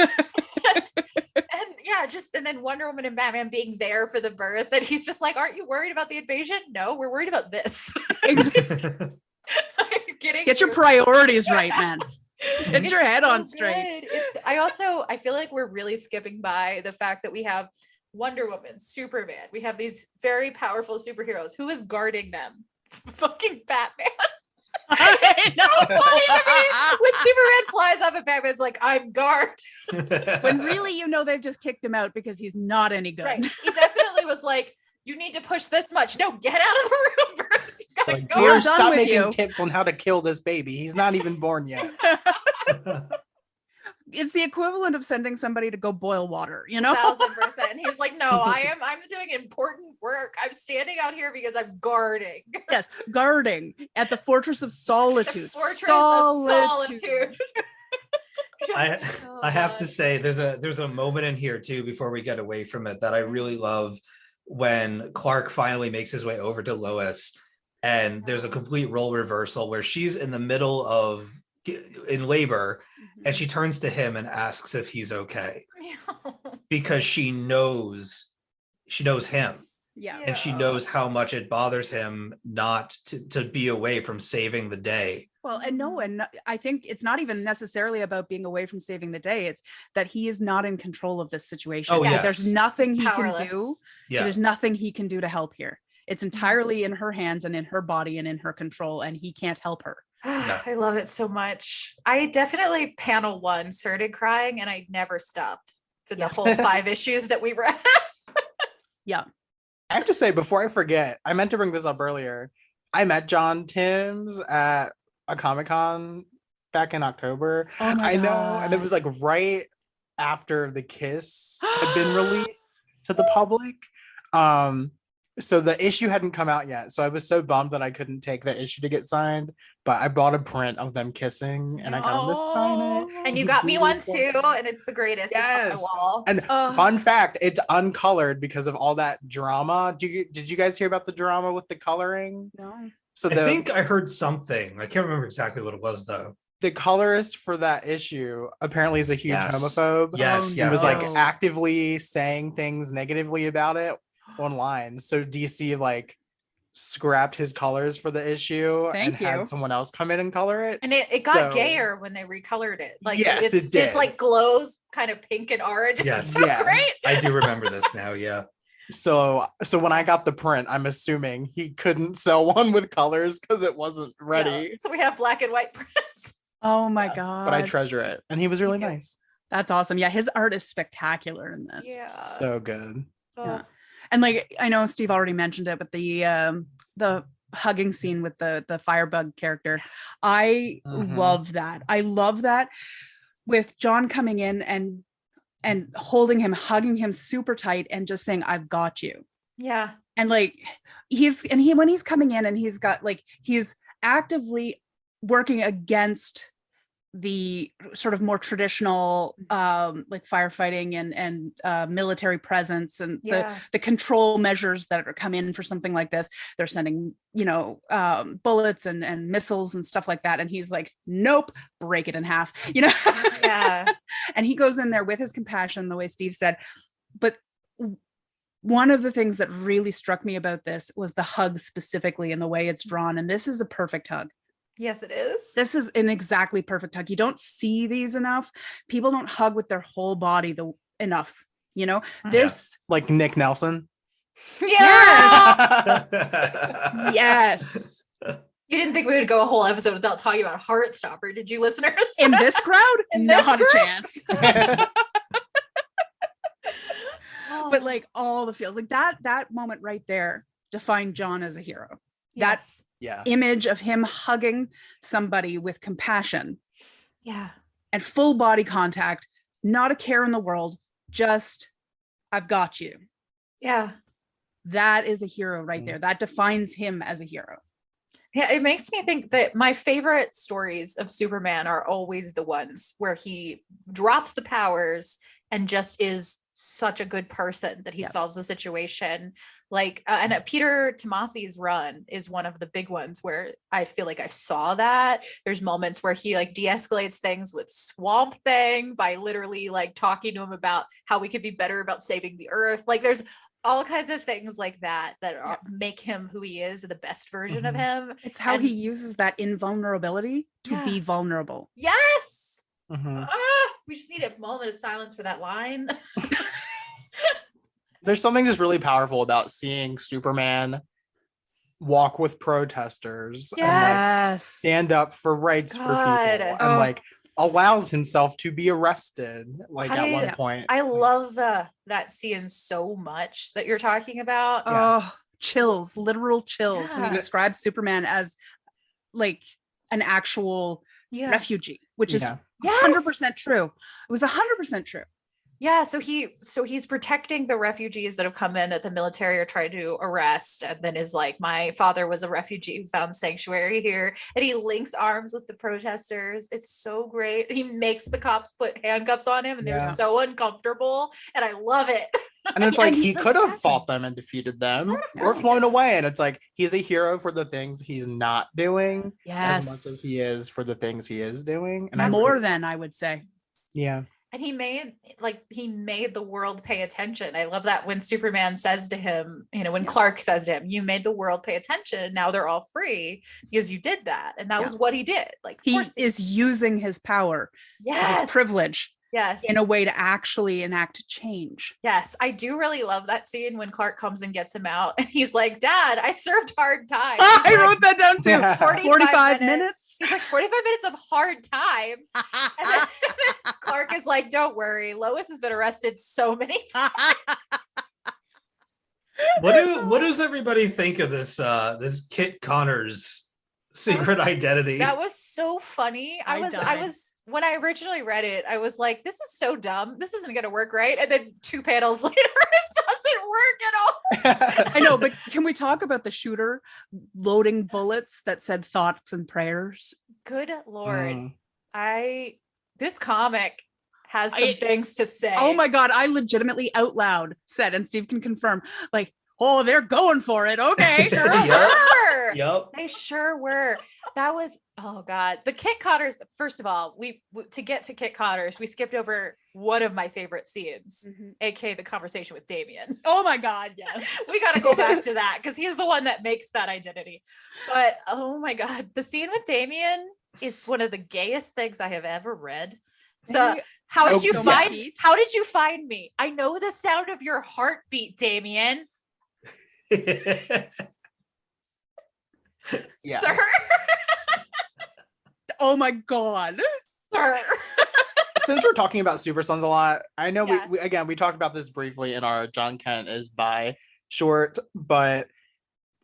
And then Wonder Woman and Batman being there for the birth, and he's just like, aren't you worried about the invasion? No, we're worried about this. Get your priorities right, man. Get your head on straight. I feel like we're really skipping by the fact that we have Wonder Woman, Superman. We have these very powerful superheroes. Who is guarding them? Fucking Batman. It's so funny to me when Superman flies up and Batman's like, I'm guard. When really, you know, they've just kicked him out because he's not any good. Right. He definitely was like, you need to push this much. No, get out of the room first. You gotta Like, go. stop making tips on how to kill this baby. He's not even born yet. It's the equivalent of sending somebody to go boil water, you know? 1,000%. He's like, no, I'm doing important work. I'm standing out here because I'm guarding. Yes, guarding at the Fortress of Solitude. Of Solitude. I have to say there's a moment in here too before we get away from it that I really love, when Clark finally makes his way over to Lois, and there's a complete role reversal where she's in the middle of in labor, and she turns to him and asks if he's okay because she knows him. Yeah. And she knows how much it bothers him not to be away from saving the day. Well, and I think it's not even necessarily about being away from saving the day. It's that he is not in control of this situation. Oh, yes. There's nothing He's he can powerless. do. Yeah. There's nothing he can do to help here. It's entirely in her hands and in her body and in her control, and he can't help her. I love it so much. I definitely panel 1 started crying and I never stopped for the whole 5 issues that we read. Yeah. I have to say, before I forget, I meant to bring this up earlier. I met John Timms at a Comic-Con back in October. Oh my I know, God. and it was like right after The Kiss had been released to the public. So the issue hadn't come out yet. So I was so bummed that I couldn't take the issue to get signed, but I bought a print of them kissing and I got him to sign it. And you got me one too, and it's the greatest. Yes. It's on my wall. And fun fact, it's uncolored because of all that drama. Did you guys hear about the drama with the coloring? No. So I think I heard something. I can't remember exactly what it was though. the colorist for that issue apparently is a huge homophobe. Yes, He was like no. actively saying things negatively about it online. So DC like scrapped his colors for the issue and had someone else come in and color it. And it got gayer when they recolored it. Like yes, it's, it did. It's like glows kind of pink and orange. It's Yes. so great. I do remember this now. Yeah. So when I got the print, I'm assuming he couldn't sell one with colors because it wasn't ready. Yeah. So we have black and white prints. Oh my God. But I treasure it. And he was really nice. That's awesome. Yeah, his art is spectacular in this. Yeah. So good. Yeah. And like I know Steve already mentioned it, but the hugging scene with the firebug character, I love that. I love that with John coming in and holding him, hugging him super tight and just saying, "I've got you." Yeah. And like when he's coming in and he's got like he's actively working against the sort of more traditional like firefighting and military presence and the control measures that are come in for something like this. They're sending bullets and missiles and stuff like that, and he's like, nope, break it in half, Yeah. And he goes in there with his compassion, the way Steve said. But one of the things that really struck me about this was the hug specifically and the way it's drawn, and this is a perfect hug. Yes, it is. This is an exactly perfect hug. You don't see these enough. People don't hug with their whole body enough. This like Nick Nelson. Yes. Yes. You didn't think we would go a whole episode without talking about Heartstopper, did you, listeners? In this crowd, not a chance. But like all the feels, like that moment right there defined John as a hero. Yes. That image of him hugging somebody with compassion. Yeah. And full body contact, not a care in the world, just I've got you. Yeah. That is a hero right there. That defines him as a hero. Yeah, it makes me think that my favorite stories of Superman are always the ones where he drops the powers and just is such a good person that he solves the situation. Like, and Peter Tomasi's run is one of the big ones where I feel like I saw that. There's moments where he like de-escalates things with Swamp Thing by literally like talking to him about how we could be better about saving the earth. Like there's all kinds of things like that make him who he is, the best version of him. It's how he uses that invulnerability to be vulnerable. Yes. We just need a moment of silence for that line. There's something just really powerful about seeing Superman walk with protesters and like stand up for rights for people and like allows himself to be arrested like at one point. I love that scene so much that you're talking about. Oh, chills, literal chills when he describes Superman as like an actual refugee, which is 100% true. It was 100% true. Yeah, so he's protecting the refugees that have come in that the military are trying to arrest, and then is like, my father was a refugee who found sanctuary here, and he links arms with the protesters. It's so great. He makes the cops put handcuffs on him, and they're so uncomfortable, and I love it. And it's like he could have exactly. fought them and defeated them or flown away. And it's like he's a hero for the things he's not doing as much as he is for the things he is doing. And more than I would say. Yeah. And he made the world pay attention. I love that when Superman says to him, when Clark says to him, you made the world pay attention. Now they're all free because you did that. And that was what he did. Like, he is using his power, his privilege. Yes. In a way to actually enact change. Yes. I do really love that scene when Clark comes and gets him out and he's like, Dad, I served hard time. I wrote that down too. 45 minutes. He's like, 45 minutes of hard time. And then Clark is like, don't worry. Lois has been arrested so many times. What does everybody think of this Kit Connors secret identity? That was so funny. I was when I originally read it, I was like, this is so dumb. This isn't going to work, right? And then 2 panels later, it doesn't work at all. I know, but can we talk about the shooter loading bullets that said thoughts and prayers? Good Lord. This comic has some things to say. Oh my God. I legitimately out loud said, and Steve can confirm, like, oh, they're going for it. Okay. Sure were. Yep. They sure were. That was, oh God. The Kit Connors, first of all, to get to Kit Connors, we skipped over one of my favorite scenes, aka the conversation with Damian. Oh my God, yes. We got to go back to that because he's the one that makes that identity. But oh my God, the scene with Damian is one of the gayest things I have ever read. How did you find me? I know the sound of your heartbeat, Damian. Yeah. Sir. Oh my God. Sir. Since we're talking about Super Sons a lot, I know we talked about this briefly in our John Kent is bi short, but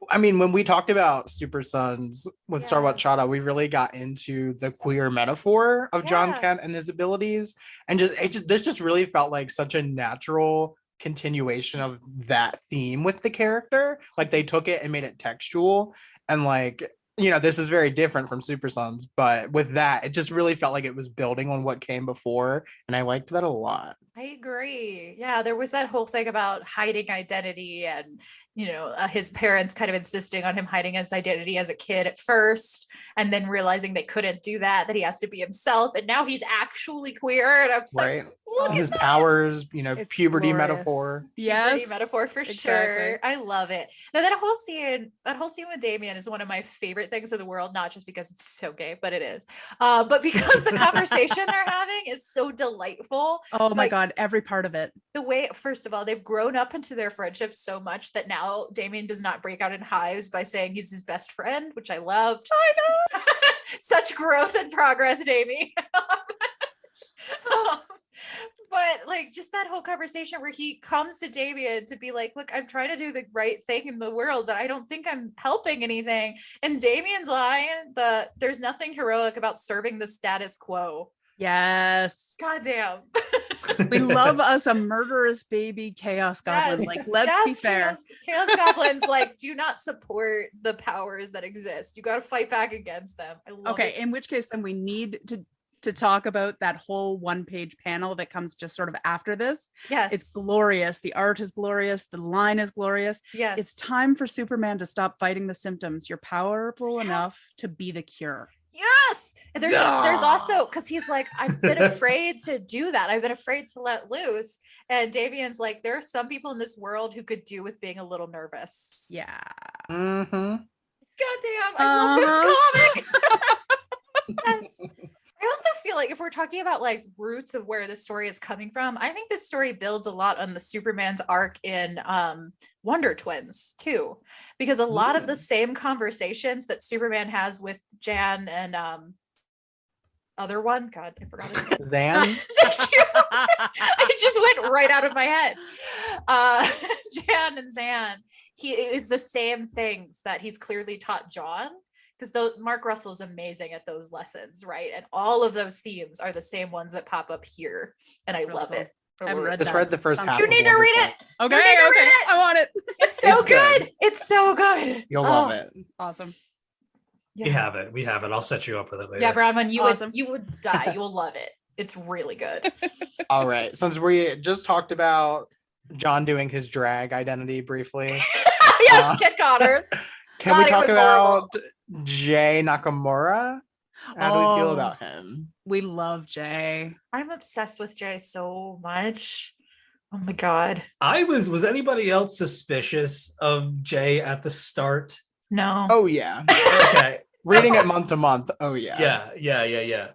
I mean, when we talked about Super Sons with Starbuck Chada, we really got into the queer metaphor of John Kent and his abilities, and this just really felt like such a natural continuation of that theme with the character. Like they took it and made it textual, and like, this is very different from Super Sons, but with that, it just really felt like it was building on what came before, and I liked that a lot. I agree. Yeah, there was that whole thing about hiding identity and, his parents kind of insisting on him hiding his identity as a kid at first, and then realizing they couldn't do that he has to be himself. And now he's actually queer. And I'm like, his powers, puberty glorious. Metaphor. Puberty metaphor for sure. I love it. Now that whole scene with Damian is one of my favorite things in the world, not just because it's so gay, but it is. But because the conversation they're having is so delightful. Oh my God, every part of it. The way, first of all, they've grown up into their friendship so much that now Damian does not break out in hives by saying he's his best friend, which I loved. I know. Such growth and progress, Damie. But like just that whole conversation where he comes to Damian to be like, look, I'm trying to do the right thing in the world, but I don't think I'm helping anything. And Damian's line, there's nothing heroic about serving the status quo. Yes. Goddamn. We love us a murderous baby chaos goblin. Like, let's be fair. Chaos goblins do not support the powers that exist. You got to fight back against them. I love it. In which case then we need to talk about that whole 1-page panel that comes just sort of after this. Yes. It's glorious. The art is glorious. The line is glorious. Yes. It's time for Superman to stop fighting the symptoms. You're powerful enough to be the cure. Yes. And there's also, because he's like, I've been afraid to do that. I've been afraid to let loose. And Damian's like, there are some people in this world who could do with being a little nervous. Yeah. Mm-hmm. Goddamn, I love this comic. Yes. I also feel like if we're talking about like roots of where this story is coming from, I think this story builds a lot on the Superman's arc in Wonder Twins too, because a lot of the same conversations that Superman has with Jan and other one, God, I forgot his name. Zan. Thank you. It just went right out of my head. Jan and Zan, he is the same things that he's clearly taught John. Because Mark Russell is amazing at those lessons, right? And all of those themes are the same ones that pop up here. And I love it. I haven't read Just that. read the first Sounds half. You of need to read Wonderful. it. Okay, You need to okay. read it. I want it. It's so It's good. good. It's so good. You'll love it. Awesome. We have it. We have it. I'll set you up with it later. Yeah, Bronwyn, Awesome. you would die. You will love it. It's really good. All right. Since we just talked about John doing his drag identity briefly, Yes, Kit Connors. can God, we it talk was about Jay Nakamura? How do we feel Oh. about him? We love Jay. I'm obsessed with Jay so much. Oh my god. Was anybody else suspicious of Jay at the start? No. Oh yeah. Okay. Reading it month to month. Oh yeah. Yeah. I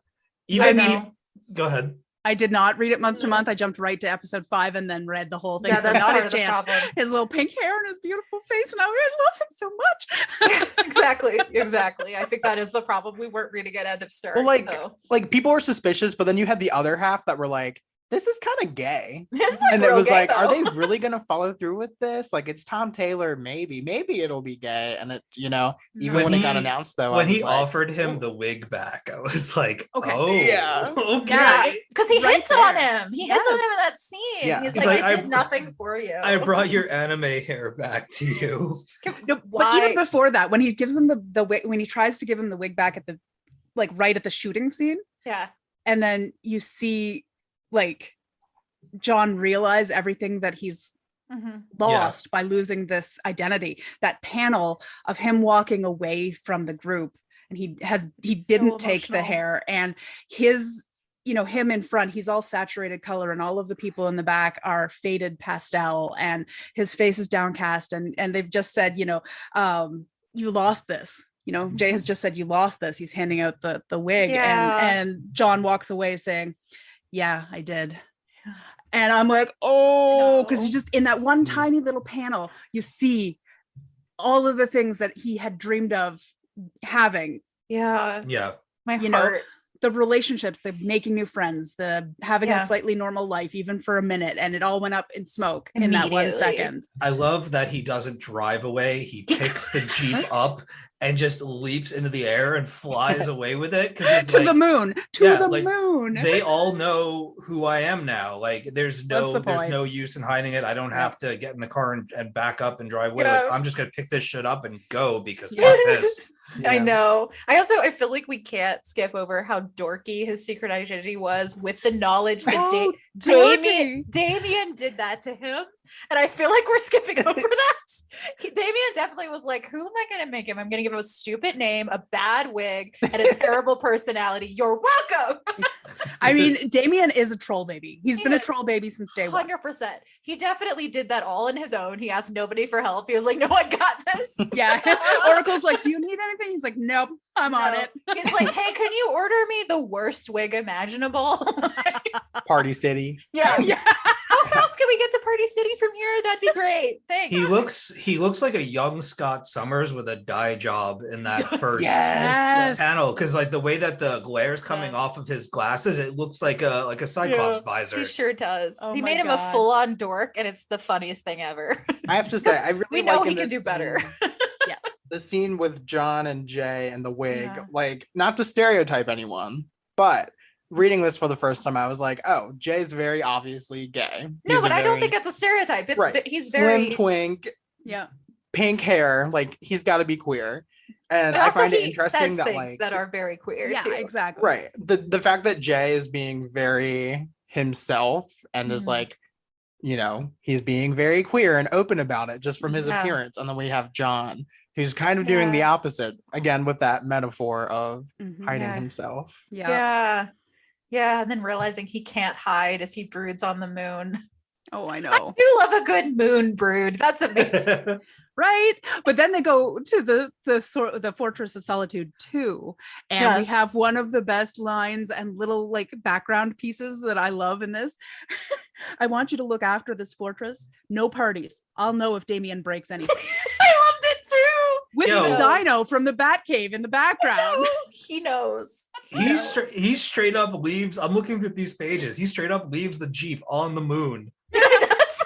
Even know. go ahead. I did not read it month to month. I jumped right to episode 5 and then read the whole thing. Yeah, so that's not part a of the chance. problem. His little pink hair and his beautiful face, and I love him so much. Exactly. I think that is the problem. We weren't reading it at the start. Well, like, so. like people were suspicious, but then you had the other half that were like, this is kind of gay. This is like And it real was gay, like, are though. they really gonna follow through with this? Like, it's Tom Taylor, maybe it'll be gay. And it, even When when it got he- announced though, When I was he like, offered him "Oh." the wig back, I was like, Okay. oh, Yeah. okay. Yeah, because he Right hits on there. him. He hits on him in that scene. Yeah. He's He's like, like, I I did nothing for you. I brought your anime hair back to you. No, but Why? even before that, when he gives him the wig, when he tries to give him the wig back at the right at the shooting scene, Yeah. and then you see like John realize everything that he's Mhm. lost by losing this identity. That panel of him walking away from the group, and he So didn't take the emotional. hair, and his him in front, he's all saturated color, and all of the people in the back are faded pastel, and his face is downcast, and they've just said, you lost this. Jay has just said, you lost this. He's handing out the wig, Yeah. and John walks away saying, yeah, I did. And I'm like, oh, because No. you just in that one tiny little panel, you see all of the things that he had dreamed of having, Yeah. Yeah. My You know, heart. the relationships, the making new friends, the having Yeah. a slightly normal life, even for a minute. And it all went up in smoke in that 1 Immediately. second. I love that he doesn't drive away. He picks the Jeep up and just leaps into the air and flies away with it. To the moon, moon. They all know who I am now. Like there's What's the point? no use in hiding it. I don't have to get in the car and back up and drive away. Yeah. Like I'm just gonna pick this shit up and go because Yeah. fuck this. I Yeah. know. I feel like we can't skip over how dorky his secret identity was with the knowledge that Oh, Damien did that to him. And I feel like we're skipping over that. Damien definitely was like, who am I going to make him? I'm going to give him a stupid name, a bad wig, and a terrible personality. You're welcome. I mean, Damien is a troll baby. He's He been a is. troll baby since day one. 100%. He definitely did that all on his own. He asked nobody for help. He was like, no, I got this. Yeah. Oracle's like, do you need anything? He's like, nope, I'm on No. it. He's like, hey, can you order me the worst wig imaginable? Party City. Yeah. Yeah. How fast can we get to Party City from here? That'd be great. Thanks. He looks like a young Scott Summers with a dye job in that first Yes. panel, because like the way that the glare's coming Yes. off of his glasses, it looks like a Cyclops visor. He sure does. Oh He my made him God. a full-on dork, and it's the funniest thing ever. I have to say, I really We know like he in can this do better. scene- the scene with John and Jay and the wig, Yeah. like not to stereotype anyone, but reading this for the first time, I was like, oh, Jay's very obviously gay. No, He's but a I don't very think it's a stereotype. It's right, he's slim very twink, Yeah. pink hair, like he's got to be queer. And but I also find it he interesting says that things like that are very queer Yeah, too. exactly. right, the fact that Jay is being very himself and is Mhm. like, he's being very queer and open about it just from his Yeah. appearance. And then we have John, who's kind of doing the Yeah. opposite again with that metaphor of Mhm. hiding Yeah. himself. Yeah. Yeah. Yeah. And then realizing he can't hide as he broods on the moon. Oh, I I know. do love a good moon brood. That's amazing. Right. But then they go to the Fortress of Solitude 2. And we Yes. have one of the best lines and little like background pieces that I love in this. I want you to look after this fortress. No parties. I'll know if Damien breaks anything. I loved it too. With Yo. the dino from the Batcave in the background. He knows. He straight up leaves. I'm looking through these pages. He straight up leaves the Jeep on the moon. He does.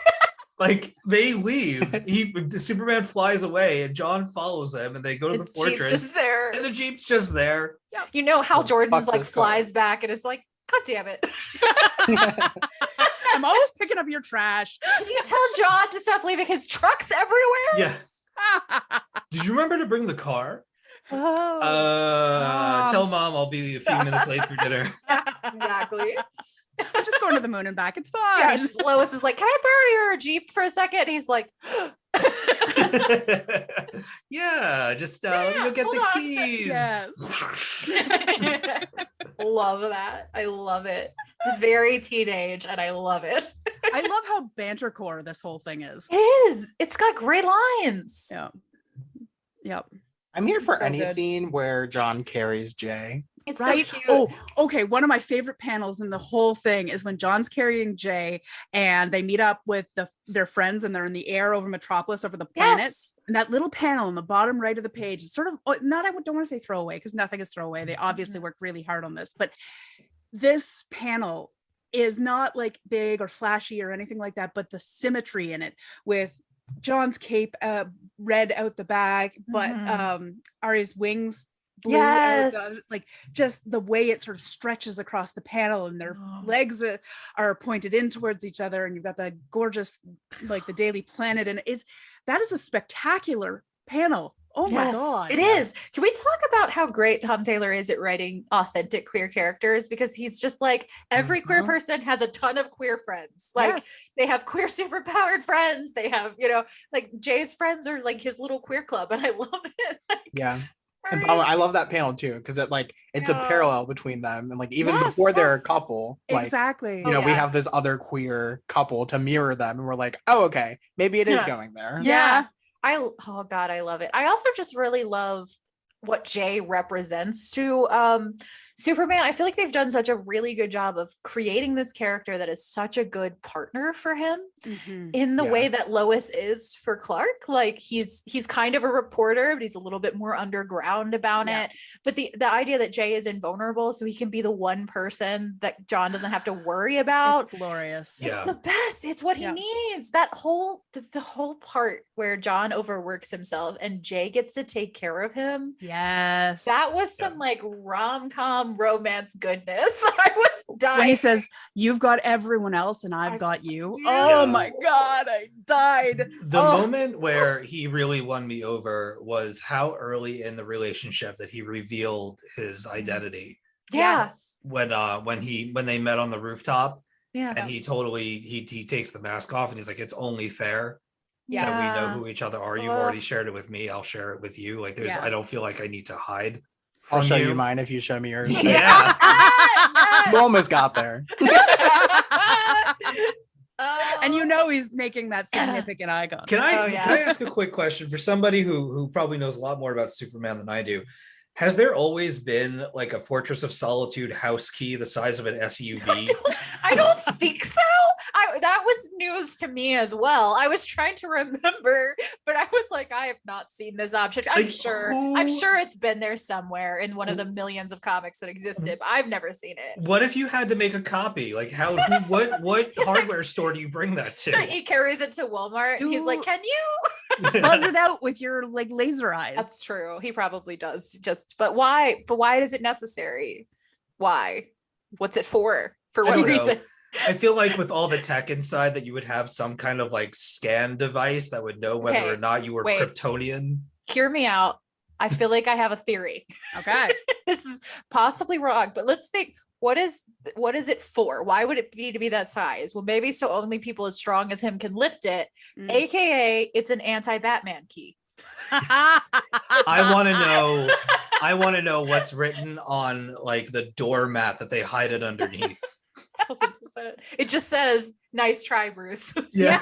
Like they leave. The Superman flies away and John follows them and they go to the Jeep's fortress. just there. And the Jeep's just there. You know, Hal Fuck Jordan's like this car. flies back and is like, God damn it. I'm always picking up your trash. Can you tell John to stop leaving his trucks everywhere? Yeah. Did you remember to bring the car? Oh, Tell mom I'll be a few minutes late for dinner. exactly. I'm just going to the moon and back. It's fine. Yeah, Lois is like, can I borrow your Jeep for a second? And he's like, Yeah, just let me go get hold the on. keys. Yes. love that. I love it. It's very teenage and I love it. I love how bantercore this whole thing is. It is. It's got great lines. Yeah. Yep. I'm here for So any good. scene where John carries Jay. It's Right? so cute. Oh, okay. One of my favorite panels in the whole thing is when John's carrying Jay and they meet up with their friends and they're in the air over Metropolis, over the planet. Yes. And that little panel in the bottom right of the page, it's sort of not, I don't want to say throwaway because nothing is throwaway. They obviously worked really hard on this, but this panel is not like big or flashy or anything like that, but the symmetry in it with John's cape red out the back, but Arya's wings blue out Yes. like just the way it sort of stretches across the panel and their legs are pointed in towards each other, and you've got the gorgeous like the Daily Planet, and that is a spectacular panel. Oh my god, it is. Can we talk about how great Tom Taylor is at writing authentic queer characters? Because he's just like every queer person has a ton of queer friends. Like Yes. they have queer superpowered friends. They have, like Jay's friends are like his little queer club, and I love it. Yeah. And by the way, I love that panel too, because it's a parallel between them, and like even before they're a couple, like exactly. we have this other queer couple to mirror them, and we're like, oh, okay, maybe it is going there. Yeah. Oh God, I love it. I also just really love what Jay represents to Superman. I feel like they've done such a really good job of creating this character that is such a good partner for him in the way that Lois is for Clark. Like he's kind of a reporter, but he's a little bit more underground about it. But the idea that Jay is invulnerable, so he can be the one person that John doesn't have to worry about. It's glorious. It's the best. It's what he needs. That whole the whole part where John overworks himself and Jay gets to take care of him. Yes. That was some like rom-com romance goodness. I was dying. When he says, "You've got everyone else and I've got you." Oh my god, I died. The moment where he really won me over was how early in the relationship that he revealed his identity. Yeah. When they met on the rooftop. Yeah. And he totally he takes the mask off and he's like, it's only fair Yeah. that we know who each other are. You've already shared it with me. I'll share it with you. Like I don't feel like I need to hide. I'll show you mine if you show me yours. Yeah. We almost got there. And he's making that significant eye contact. Can I ask a quick question for somebody who probably knows a lot more about Superman than I do? Has there always been like a Fortress of Solitude house key the size of an SUV? I don't think so. That was news to me as well. I was trying to remember, but I was like, I have not seen this object. I'm sure it's been there somewhere in one of the millions of comics that existed, but I've never seen it. What if you had to make a copy? Like what hardware store do you bring that to? He carries it to Walmart. And he's like, can you buzz it out with your like laser eyes? That's true. He probably does. But why is it necessary? Why? What's it for? For what reason? I feel like with all the tech inside that you would have some kind of like scan device that would know whether or not you were Kryptonian. Hear me out. I feel like I have a theory. Okay. This is possibly wrong, but let's think, what is it for? Why would it need to be that size? Well, maybe so only people as strong as him can lift it, aka it's an anti-Batman key. I want to know what's written on like the doormat that they hide it underneath. It just says, "Nice try, Bruce." Yeah.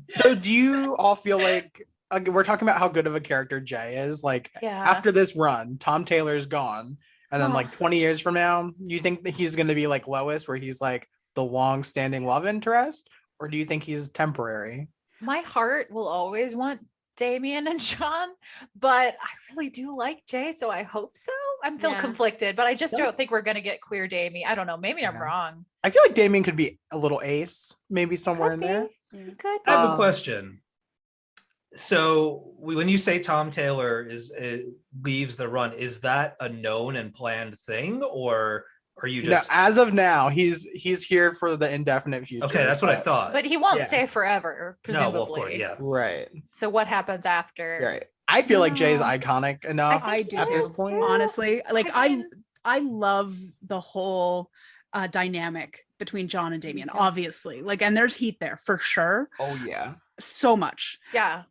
So do you all feel like we're talking about how good of a character Jay is? Like after this run, Tom Taylor's gone, and then like 20 years from now, you think that he's going to be like Lois, where he's like the long-standing love interest, or do you think he's temporary? My heart will always want Damian and John, but I really do like Jay, so I hope so. I'm feeling conflicted, but I just don't think we're gonna get queer Damien. I don't know. Maybe I'm wrong. I feel like Damian could be a little ace, maybe somewhere in there. Could I have a question. So when you say Tom Taylor leaves the run, is that a known and planned thing, or Or you No, just as of now, he's here for the indefinite future. okay? That's what I thought. But he won't Yeah. stay forever, presumably. No, well, of course, yeah. Right. So what happens after? Right. I feel like Jay's No. iconic enough I I think do he at this is point. too. honestly. Like I I mean- I love the whole dynamic between John and Damien, too. obviously. Like, and there's heat there for sure. Oh yeah. So much. Yeah.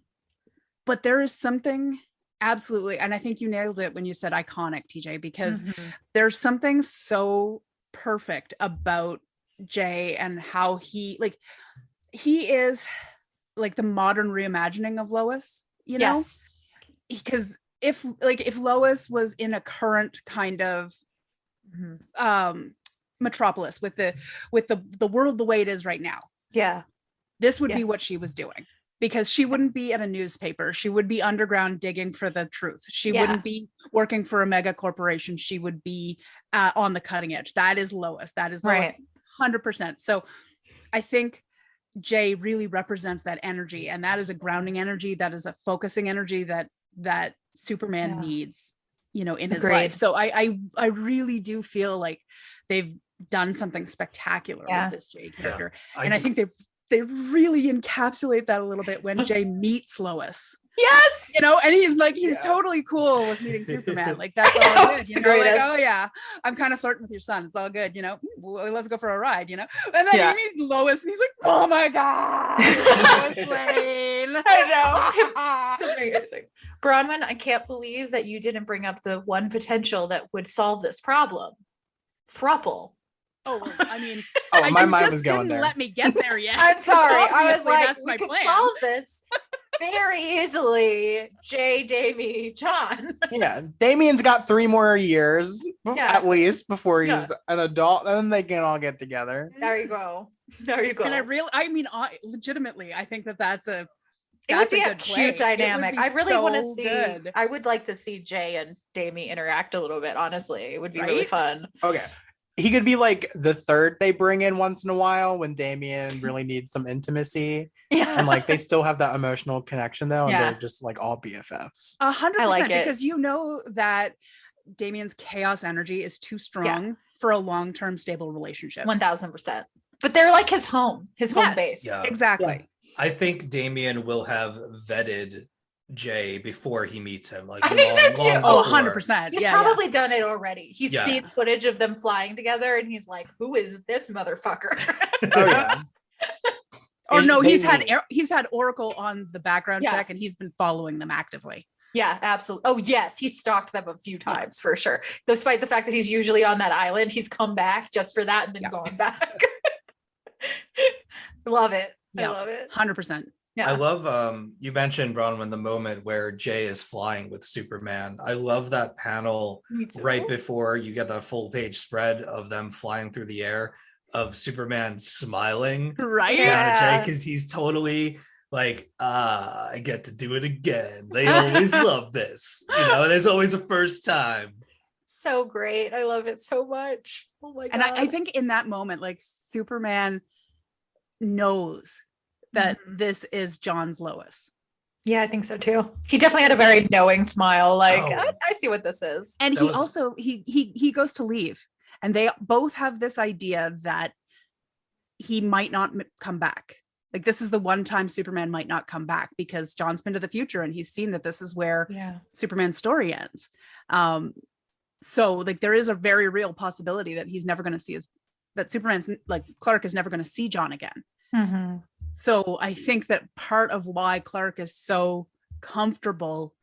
But there is something absolutely, and I think you nailed it when you said iconic, TJ, because Mhm. there's something so perfect about Jay and how he is like the modern reimagining of Lois, you know? Yes. Because if Lois was in a current kind of Mhm. metropolis with the world the way it is right now, Yeah. this would be Yes. what she was doing, because she wouldn't be at a newspaper. She would be underground digging for the truth. She Yeah. wouldn't be working for a mega corporation. She would be on the cutting edge. That is Lois. That is Lois. Right. 100%. So I think Jay really represents that energy, and that is a grounding energy. That is a focusing energy that Superman Yeah. needs, you know, in his Agreed. life. So I really do feel like they've done something spectacular Yeah. with this Jay character. I, And I think they really encapsulate that a little bit when Jay meets Lois, Yes. you know, and he's Yeah. totally cool with meeting Superman. Like, that's I all know, good. it's You the know, like, greatest. oh yeah, I'm kind of flirting with your son. It's all good, you know. Well, let's go for a ride, you know. And then Yeah. he meets Lois, and he's like, oh my god, Lois Lane. I know. It's amazing. Bronwyn, I can't believe that you didn't bring up the one potential that would solve this problem. Thruple. Oh, well, I mean, Oh, my you mind just was going didn't there. let me get there yet. I'm sorry. I was Obviously, like, that's we my could plan. solve this very easily. Jay, Davey, John. Yeah. Damien's got 3 more years Yeah. at least before he's Yeah. an adult, and then they can all get together. There you go. There you go. And I legitimately, I think that's a It would that's be a good cute play. It would dynamic. be I really want to so see. good. I would like to see Jay and Damie interact a little bit. Honestly, it would be really Right? fun. Okay. He could be like the third they bring in once in a while when Damien really needs some intimacy. Yeah, And like they still have that emotional connection though, and Yeah. they're just like all BFFs. 100%, I like it. because you know that Damien's chaos energy is too strong for a long-term stable relationship. 1000%. But they're like his home Yes, base. Yeah. exactly. I think Damien will have vetted Jay before he meets him. Like I think so too. Oh, before. 100%. He's yeah, probably done it already. He's Yeah. seen footage of them flying together, and he's like, "Who is this motherfucker?" Oh yeah. Or no, They he's had Oracle on the background Yeah. check, and he's been following them actively. Yeah, absolutely. Oh, yes, he stalked them a few times for sure. Despite the fact that he's usually on that island, he's come back just for that and then Yeah. gone back. Love it. Yeah. I love it. 100%. Yeah. I love you mentioned Bronwyn the moment where Jay is flying with Superman. I love that panel Me too. right before you get that full page spread of them flying through the air of Superman smiling Right? Yeah. down at Jay because he's totally like, I get to do it again. They always love this. You know, there's always a first time. So great. I love it so much. Oh my god. And I think in that moment, like, Superman knows that Mhm. this is John's Lois. Yeah, I think so too. He definitely had a very knowing smile. Like, Oh. I see what this is. And That he was- also he goes to leave, and they both have this idea that he might not come back. Like, this is the one time Superman might not come back, because John's been to the future and he's seen that this is where Yeah. Superman's story ends. So like there is a very real possibility that he's never going to see that Superman's like Clark is never going to see John again. Mm-hmm. So I think that part of why Clark is so comfortable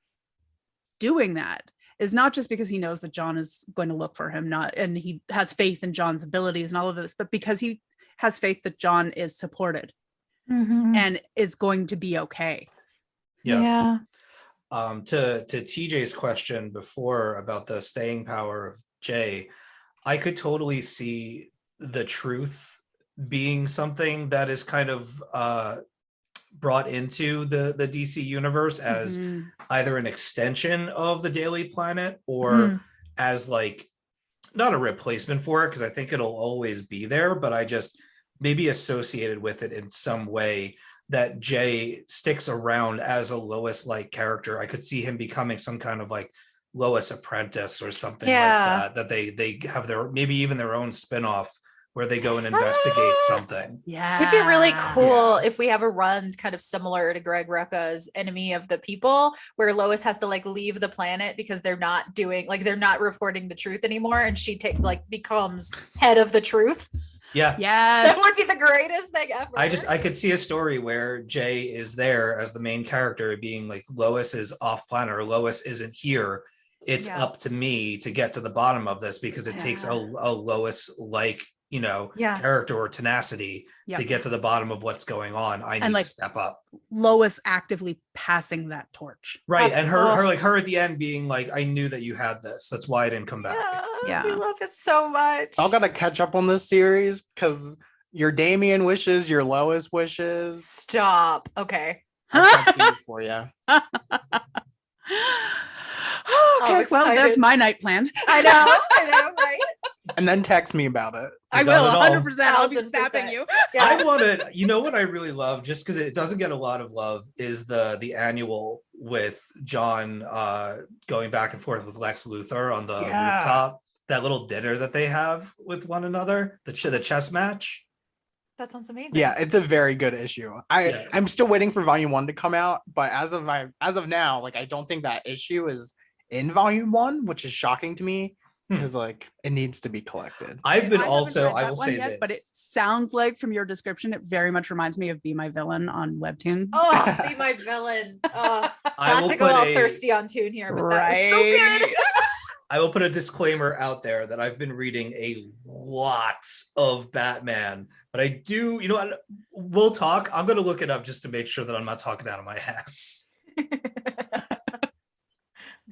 doing that is not just because he knows that John is going to look for him, and he has faith in John's abilities and all of this, but because he has faith that John is supported Mm-hmm. and is going to be okay. Yeah. To TJ's question before about the staying power of Jay, I could totally see the truth being something that is kind of brought into the DC universe as Mhm. either an extension of the Daily Planet or Mhm. as like not a replacement for it, because I think it'll always be there, but I just maybe associated with it in some way that Jay sticks around as a Lois-like character. I could see him becoming some kind of like Lois Apprentice or something Yeah. like that they have their maybe even their own spin-off where they go and investigate something. Yeah. It'd be really cool Yeah. if we have a run kind of similar to Greg Rucka's Enemy of the People, where Lois has to like leave the planet because they're not reporting the truth anymore, and she becomes head of the truth. Yeah. Yes. That would be the greatest thing ever. I could see a story where Jay is there as the main character, being like, Lois is off planet or Lois isn't here. It's Yeah. up to me to get to the bottom of this, because it takes a Yeah. Lois like, Yeah. character or tenacity Yep. to get to the bottom of what's going on. I need like, to step up. Lois actively passing that torch. Right. And her Absolutely. her at the end being like, I knew that you had this. That's why I didn't come back. Yeah, Yeah. we love it so much. Y'all gotta catch up on this series because your Damien wishes, your Lois wishes. Stop. Okay. I've got these for you. Okay, well, that's excited. my night planned. I know, right? And then text me about it. I got will, it all. 100%. I'll be 1000%. snapping you. Yes. I wanted, what I really love, just because it doesn't get a lot of love, is the annual with John going back and forth with Lex Luthor on the rooftop. That little dinner that they have with one another, the chess match. That sounds amazing. Yeah, it's a very good issue. I'm still waiting for volume 1 to come out, but as of now, like I don't think that issue is in volume 1, which is shocking to me because like it needs to be collected. I've been I haven't also, read I that will one say yet, this, but it sounds like from your description, it very much reminds me of Be My Villain on Webtoon. Oh, be my villain. Oh, I not will to go put all a- thirsty on tune here, but that was so good. I will put a disclaimer out there that I've been reading a lot of Batman, but I do, what, we'll talk. I'm going to look it up just to make sure that I'm not talking out of my ass. Here we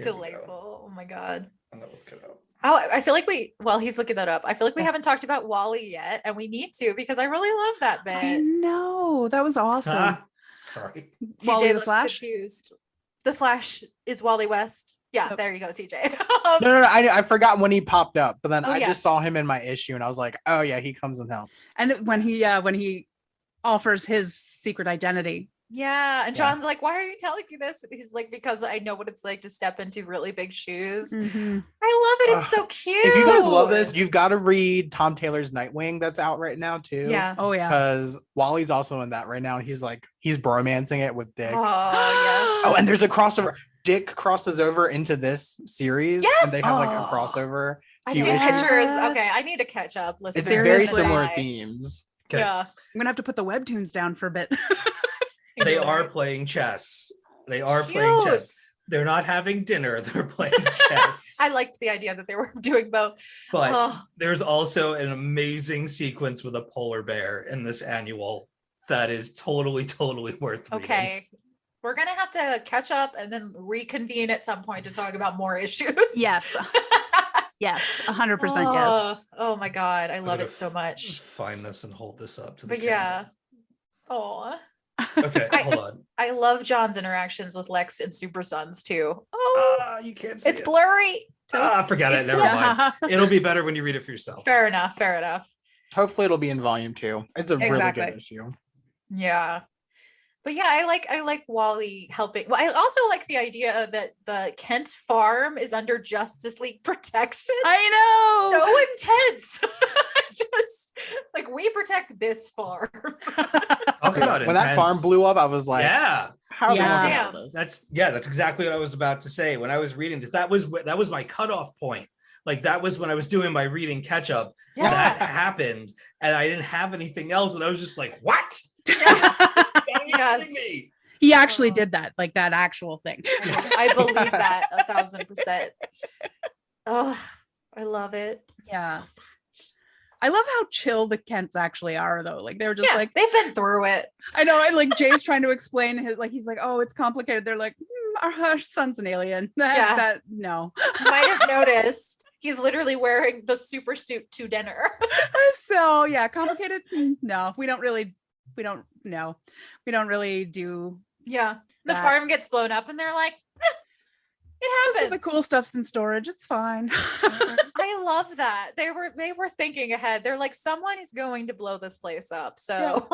go. Delightful. Oh my God. I'm going to look it up. Oh, I feel like while he's looking that up, I feel like we haven't talked about Wally yet, and we need to because I really love that I bit. know. That was awesome. Ah, sorry. Wally TJ the looks Flash? confused. The Flash is Wally West. Yeah, Yep. there you go, TJ. No, I forgot when he popped up, but then Oh, I yeah. just saw him in my issue and I was like, oh yeah, he comes and helps. And when he offers his secret identity. Yeah, and Yeah. John's like, "Why are you telling me this?" He's like, "Because I know what it's like to step into really big shoes." Mhm. I love it. It's so cute. If you guys love this, you've got to read Tom Taylor's Nightwing that's out right now too. yeah. Oh yeah. Because Wally's also in that right now. And he's bromancing it with Dick. Oh yes. Oh, and there's a crossover. Dick crosses over into this series, and they Yes! have like a Oh. crossover. I've few seen issues. pictures. Yes. Okay, I need to catch up. Listen, It's Seriously. very Seriously. similar themes. Okay. Yeah. I'm gonna have to put the webtoons down for a bit. They are playing chess. They are playing Cute. chess. They're not having dinner. They're playing chess. I liked the idea that they were doing both. But Oh. there's also an amazing sequence with a polar bear in this annual that is totally worth reading. Okay. We're gonna have to catch up and then reconvene at some point to talk about more issues. Yes. Yes. 100% yes. Oh my God. I love gonna it so much. Find this and hold this up to the But yeah. Oh, camera. Okay, hold on. I love John's interactions with Lex and Super Sons too. Oh, You can't see it's it. blurry. Forget it. It Never mind. It'll be better when you read it for yourself. Fair enough. Fair enough. Hopefully, it'll be in volume 2. It's a really Exactly. good issue. Yeah. But yeah, I like Wally helping. Well, I also like the idea that the Kent farm is under Justice League protection. I know. So intense. Just like we protect this farm. Talk about When that farm intense. blew up, I was like, Yeah, how are they Yeah. gonna handle this? that's exactly what I was about to say when I was reading this. That was my cutoff point. Like that was when I was doing my reading catch up. Yeah. That happened, and I didn't have anything else, and I was just like, "What?" Yes. Me. He actually Oh. did that, like that actual thing. I believe that 1,000%. Oh, I love it. Yeah. I love how chill the Kents actually are, though. Like they're just Yeah, like, they've been through it. I know. And like Jay's trying to explain his, like he's like, oh, it's complicated. They're like, our son's an alien. Yeah. That no. You might have noticed he's literally wearing the super suit to dinner. So yeah, complicated. No, we don't really do. Yeah. The That- farm gets blown up and they're like, it Most of happens. the cool stuff's in storage. It's fine. I love that. They were thinking ahead. They're like, someone is going to blow this place up. So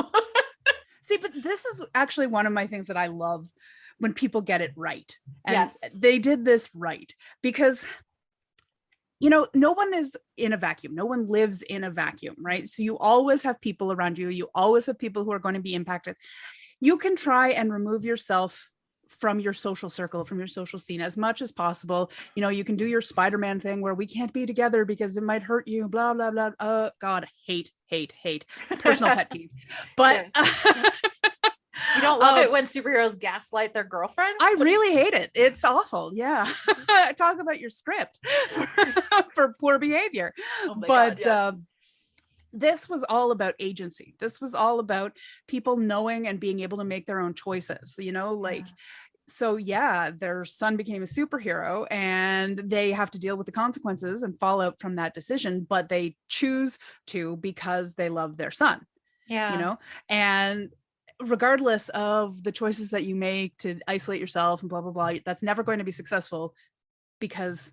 See, but this is actually one of my things that I love when people get it right. And Yes. they did this right, because no one is in a vacuum. No one lives in a vacuum, right? So you always have people around you. You always have people who are going to be impacted. You can try and remove yourself from your social circle, from your social scene as much as possible. You can do your Spider-Man thing where we can't be together because it might hurt you, blah, blah, blah. God, hate. Personal pet peeve. But you don't love it when superheroes gaslight their girlfriends? I really hate it. It's awful. Yeah. Talk about your script for poor behavior. Oh my But God, yes. This was all about agency. This was all about people knowing and being able to make their own choices, So yeah, their son became a superhero and they have to deal with the consequences and fallout from that decision, but they choose to because they love their son. Yeah. And regardless of the choices that you make to isolate yourself and blah, blah, blah, that's never going to be successful because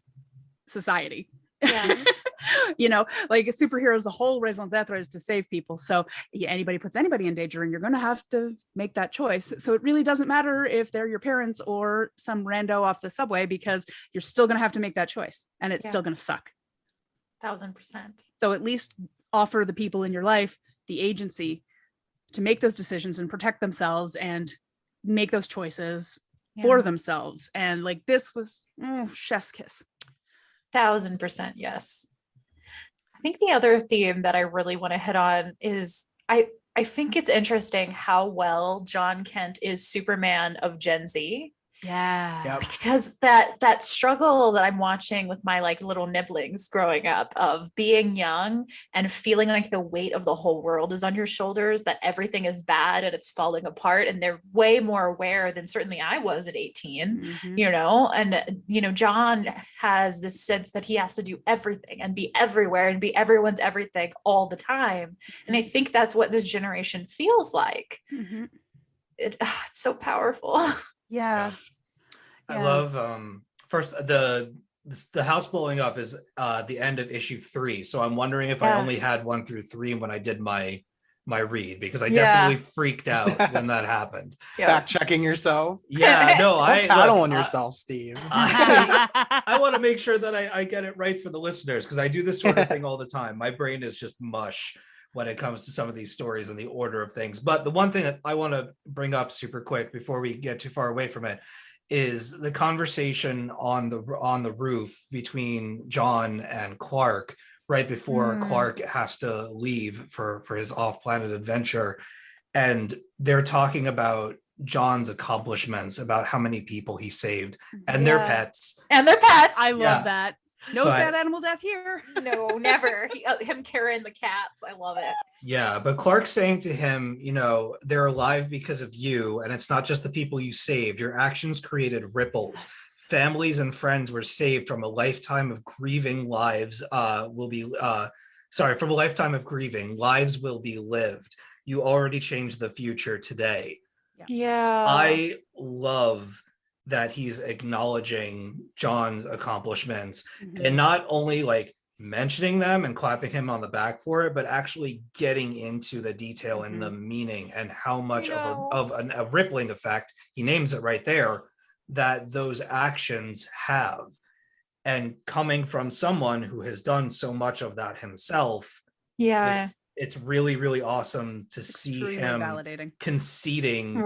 society. Yeah. Like superheroes, the whole raison d'etre is to save people. So anybody puts anybody in danger and you're going to have to make that choice. So it really doesn't matter if they're your parents or some rando off the subway, because you're still going to have to make that choice and it's still going to suck. 1000%. So at least offer the people in your life the agency to make those decisions and protect themselves and make those choices for themselves. And like this was chef's kiss. 1000%. Yes. I think the other theme that I really want to hit on is I think it's interesting how well John Kent is Superman of Gen Z. Yeah. Yep. Because that struggle that I'm watching with my like little nibblings growing up of being young and feeling like the weight of the whole world is on your shoulders, that everything is bad and it's falling apart. And they're way more aware than certainly I was at 18, and, John has this sense that he has to do everything and be everywhere and be everyone's everything all the time. And I think that's what this generation feels like. Mm-hmm. It's so powerful. Yeah. I love first the house blowing up is the end of issue 3. So I'm wondering if I only had 1 through 3 when I did my read, because I definitely freaked out when that happened. Fact checking yourself. Yeah, no, Don't tattle on yourself, Steve. I want to make sure that I get it right for the listeners, because I do this sort of thing all the time. My brain is just mush when it comes to some of these stories and the order of things. But the one thing that I want to bring up super quick before we get too far away from it is the conversation on the roof between John and Clark right before Clark has to leave for his off-planet adventure. And they're talking about John's accomplishments, about how many people he saved and their pets. And their pets. I love that. No sad animal death here. No, never. Him carrying the cats. I love it. Yeah, but Clark's saying to him, they're alive because of you, and it's not just the people you saved. Your actions created ripples. Families and friends were saved from a lifetime of grieving. Lives will be lived. You already changed the future today. Yeah. I love that he's acknowledging John's accomplishments and not only like mentioning them and clapping him on the back for it, but actually getting into the detail and the meaning and how much of a rippling effect, he names it right there, that those actions have. And coming from someone who has done so much of that himself, it's really, really awesome to see him conceding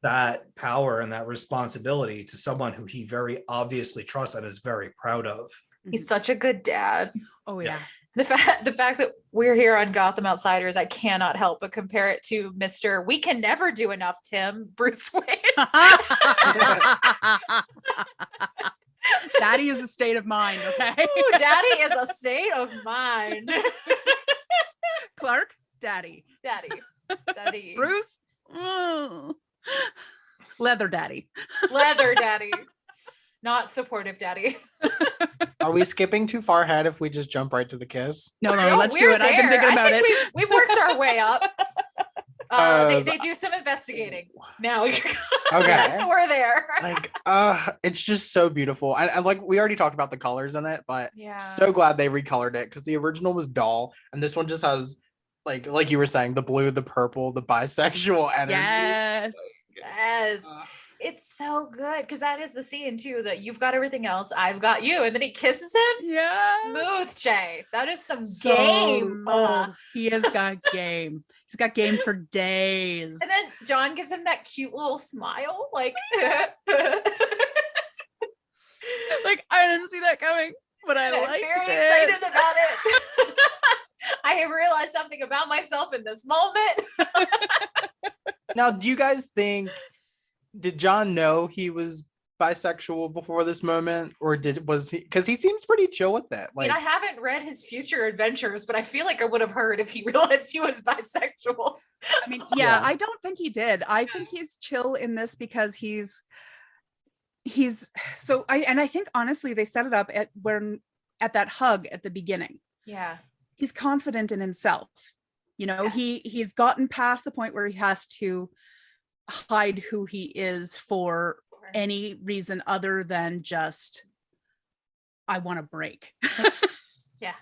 that power and that responsibility to someone who he very obviously trusts and is very proud of. He's such a good dad. Oh yeah. The fact that we're here on Gotham Outsiders, I cannot help but compare it to Mr. We Can Never Do Enough, Tim, Bruce Wayne. Daddy is a state of mind, okay? Ooh, Daddy is a state of mind. Clark, Daddy. Bruce, Leather Daddy. Not supportive Daddy. Are we skipping too far ahead if we just jump right to the kiss? No, let's do it. I've been thinking about it. We've worked our way up. They do some investigating. Now okay. We're there. It's just so beautiful. And like we already talked about the colors in it, but so glad they recolored it, because the original was dull and this one just has like you were saying, the blue, the purple, the bisexual energy. Yes. It's so good because that is the scene too, that you've got everything else, I've got you, and then he kisses him. Yeah. Smooth, Jay. That is some So- game. Oh, he has got game. He's got game for days. And then John gives him that cute little smile, like Like, I didn't see that coming, but I I'm like very it. excited about it. I have realized something about myself in this moment. Now, do you guys think, did John know he was bisexual before this moment, or was he, because he seems pretty chill with it? I mean, Like, I haven't read his future adventures, but I feel like I would have heard if he realized he was bisexual. I mean, yeah, Yeah. I don't think he did. I think he's chill in this because he's so I think honestly they set it up at that hug at the beginning. Yeah. He's confident in himself. You know, Yes. he's gotten past the point where he has to hide who he is for any reason other than just, I want to break. Yeah.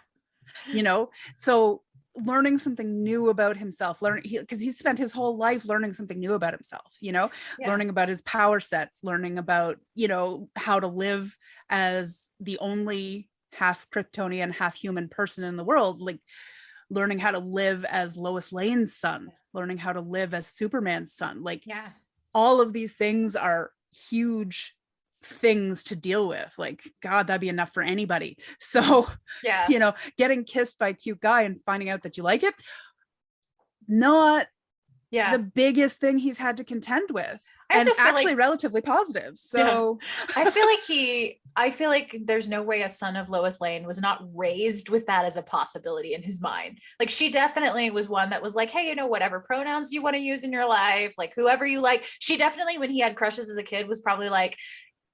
You know, so learning something new about himself, because he spent his whole life learning something new about himself, you know, Yeah. learning about his power sets, learning about, you know, how to live as the only half Kryptonian, half human person in the world, like learning how to live as Lois Lane's son, learning how to live as Superman's son. Like, Yeah. all of these things are huge things to deal with. Like, God, that'd be enough for anybody. So, Yeah. you know, getting kissed by a cute guy and finding out that you like it, not Yeah. the biggest thing he's had to contend with. I And also feel actually like relatively positive. So I feel like there's no way a son of Lois Lane was not raised with that as a possibility in his mind. Like, she definitely was one that was like, hey, you know, whatever pronouns you want to use in your life, like whoever you like. She definitely, when he had crushes as a kid, was probably like,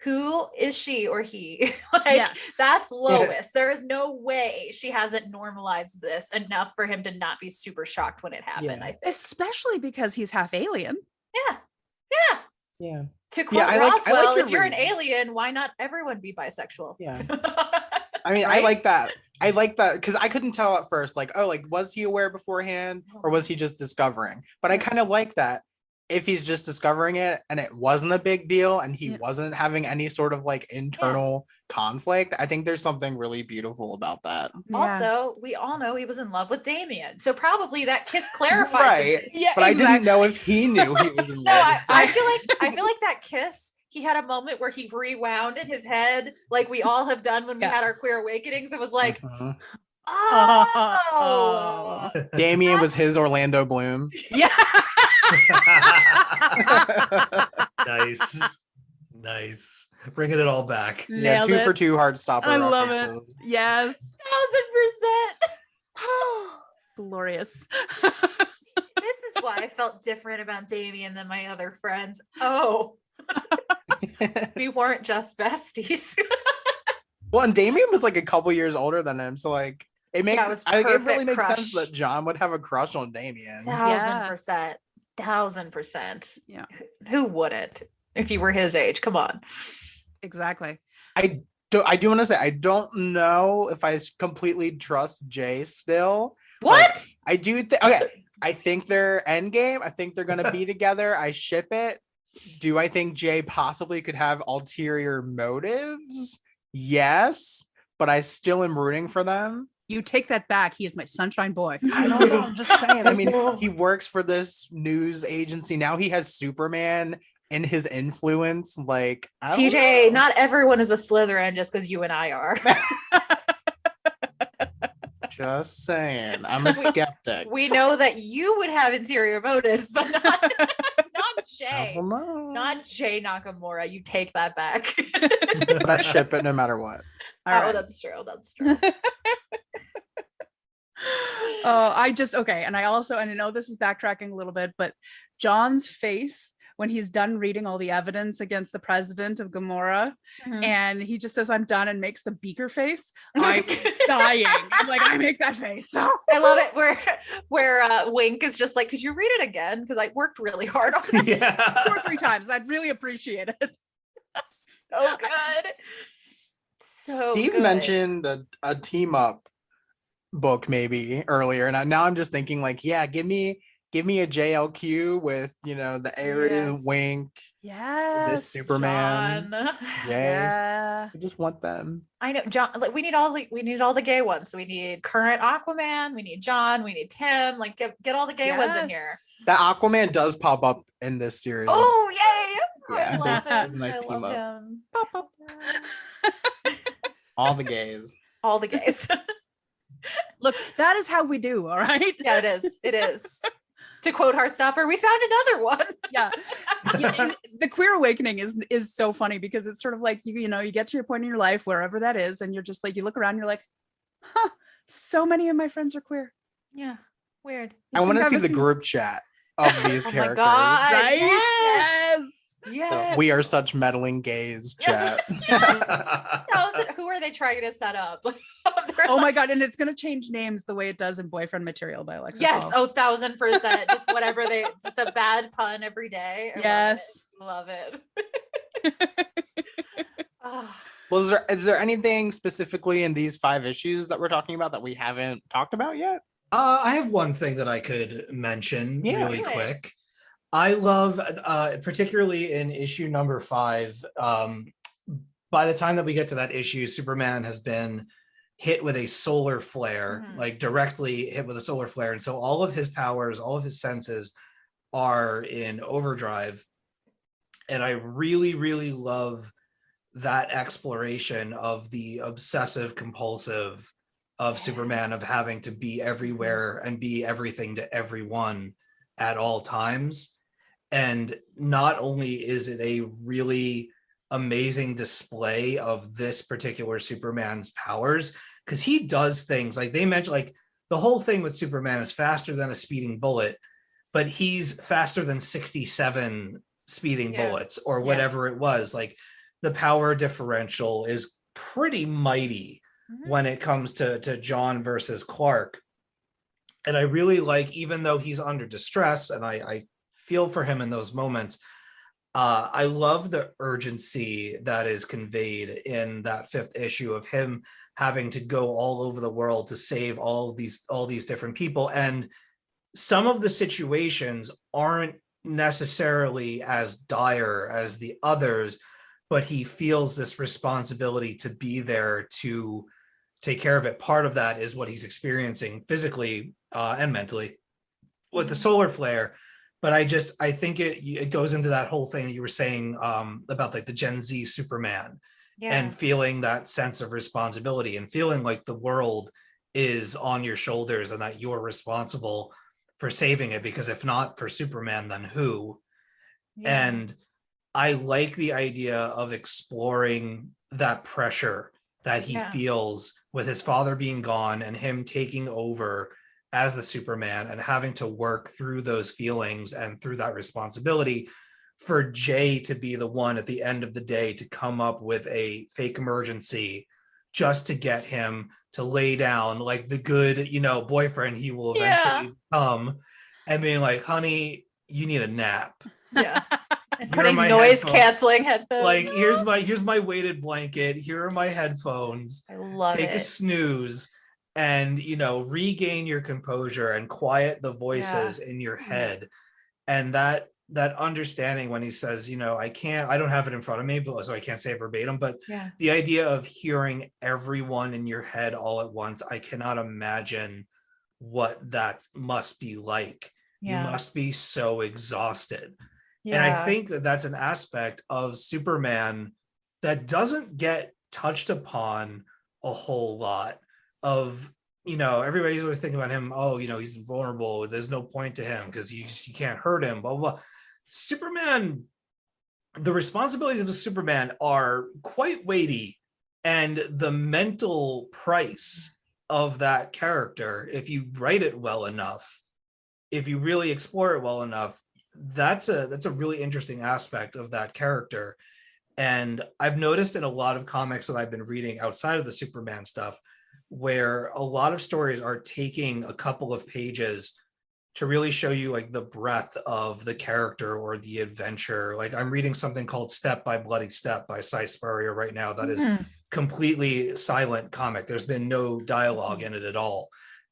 who is she or he? Like, yes. that's Lois. There is no way she hasn't normalized this enough for him to not be super shocked when it happened. Yeah. I think. Especially because he's half alien. Yeah. Yeah. yeah. To quote Yeah, I like Roswell, your if you're an reasons. alien, why not everyone be bisexual? Yeah. I mean, I Right? like that. I like that because I couldn't tell at first, like, oh, like, was he aware beforehand or was he just discovering? But I kind of like that if he's just discovering it and it wasn't a big deal and he Yeah. wasn't having any sort of like internal conflict. I think there's something really beautiful about that. Also, we all know he was in love with Damien, so probably that kiss clarifies. Right. Yeah, But I didn't know if he knew he was in love. No, with I Damien. feel like that kiss. He had a moment where he rewound in his head, like we all have done when we Yeah. had our queer awakenings. It was like, Mhm. oh, Damien was his Orlando Bloom. Yeah. Nice. Bringing it all back. Yeah, Nailed 2 it. for 2 hard stopper. I love it. references. Yes. 1000%. Glorious. This is why I felt different about Damien than my other friends. Oh, we weren't just besties. Well, and Damien was like a couple years older than him, so like it makes it was I think it really perfect makes crush. sense that John would have a crush on Damien. 1000%. 1000%. Yeah. Who wouldn't if you were his age? Come on. Exactly. I do want to say I don't know if I completely trust Jay still. What? I do think okay. I think they're endgame. I think they're gonna be together. I ship it. Do I think Jay possibly could have ulterior motives? Yes, but I still am rooting for them. You take that back. He is my sunshine boy. I don't know. I'm just saying. I mean, he works for this news agency. Now he has Superman in his influence. Like, I don't TJ, know. not everyone is a Slytherin just because you and I are. Just saying. I'm a skeptic. We know that you would have interior motives, but not Jay. I don't know. Not Jay Nakamura. You take that back. But I ship it no matter what. All Oh, right. that's true. That's true. Okay. And I know this is backtracking a little bit, but John's face when he's done reading all the evidence against the president of Gamora, Mhm. and he just says, I'm done, and makes the beaker face. I'm dying. I'm like, I make that face. I love it where Wink is just like, could you read it again? Because I worked really hard on it. Yeah. 2 or 3 times. I'd really appreciate it. So good. So Steve good. mentioned a team up book maybe earlier, and now I'm just thinking like, yeah, give me give me a JLQ with, you know, the Aries Yes. wink, Yes. this Superman. John. Jay. Yeah. I just want them. I know John, like we need all the gay ones. So we need current Aquaman, we need John, we need Tim, like get all the gay ones in here. That Aquaman does pop up in this series. Oh yay! Yeah. I love It was him. a nice I team love up. him. All the gays. All the gays. Look, that is how we do. All right. Yeah, it is. It is. To quote Heartstopper, we found another one. Yeah. The queer awakening is so funny because it's sort of like you know, you get to your point in your life, wherever that is, and you're just like, you look around, you're like, huh, so many of my friends are queer. Yeah. Weird. I want to think see I've the seen- group chat of these Oh my characters. God. Right? Yes. So, Yes. we are such meddling gays chat. Who are they trying to set up? Oh my God. And it's going to change names the way it does in Boyfriend Material by Alexis Yes. Hall. Oh, 1,000%. Just whatever just a bad pun every day. Yes. Love it. Oh. Well, is there anything specifically in these 5 issues that we're talking about that we haven't talked about yet? I have one thing that I could mention Yeah. really Do it. quick. I love, particularly in issue number 5, by the time that we get to that issue, Superman has been hit with a solar flare, Mhm. like directly hit with a solar flare. And so all of his powers, all of his senses are in overdrive. And I really, really love that exploration of the obsessive compulsive of Superman, of having to be everywhere and be everything to everyone at all times. And not only is it a really amazing display of this particular Superman's powers, because he does things like they mentioned, like the whole thing with Superman is faster than a speeding bullet, but he's faster than 67 speeding bullets or whatever it was. Like the power differential is pretty mighty when it comes to John versus Clark. And I really like, even though he's under distress, and I feel for him in those moments, I love the urgency that is conveyed in that 5th issue of him having to go all over the world to save all these different people. And some of the situations aren't necessarily as dire as the others, but he feels this responsibility to be there to take care of it. Part of that is what he's experiencing physically and mentally with the solar flare. But I think it goes into that whole thing that you were saying about like the Gen Z Superman and feeling that sense of responsibility and feeling like the world is on your shoulders and that you're responsible for saving it, because if not for Superman, then who? Yeah. And I like the idea of exploring that pressure that he feels with his father being gone and him taking over as the Superman and having to work through those feelings and through that responsibility, for Jay to be the one at the end of the day to come up with a fake emergency just to get him to lay down like the good, boyfriend he will eventually become, and being like, honey, you need a nap. Yeah. And putting noise canceling headphones. Like, here's my weighted blanket. Here are my headphones. I love Take it. a snooze and, regain your composure and quiet the voices in your head. And that understanding when he says, I don't have it in front of me, but so I can't say it verbatim, but the idea of hearing everyone in your head all at once, I cannot imagine what that must be like. You must be so exhausted. And I think that that's an aspect of Superman that doesn't get touched upon a whole lot. Of, everybody's always thinking about him, he's invulnerable, there's no point to him because you can't hurt him, blah, blah. Superman, the responsibilities of Superman are quite weighty, and the mental price of that character, if you write it well enough, if you really explore it well enough, that's a really interesting aspect of that character. And I've noticed in a lot of comics that I've been reading outside of the Superman stuff, where a lot of stories are taking a couple of pages to really show you like the breadth of the character or the adventure. Like I'm reading something called Step by Bloody Step by Cy Spurrier right now that is completely silent comic. There's been no dialogue in it at all.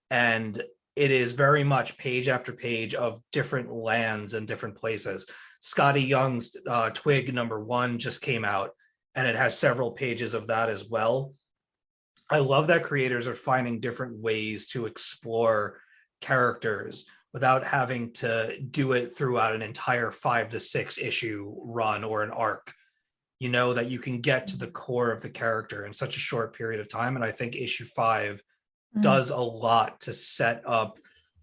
And it is very much page after page of different lands and different places. Scotty Young's Twig #1 just came out, and it has several pages of that as well. I love that creators are finding different ways to explore characters without having to do it throughout an entire 5 to 6 issue run or an arc. You know, that you can get to the core of the character in such a short period of time. And I think issue 5 does a lot to set up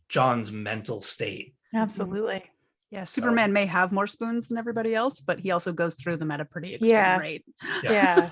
John's mental state. Absolutely. Yeah, Superman may have more spoons than everybody else, but he also goes through them at a pretty extreme rate. Yeah.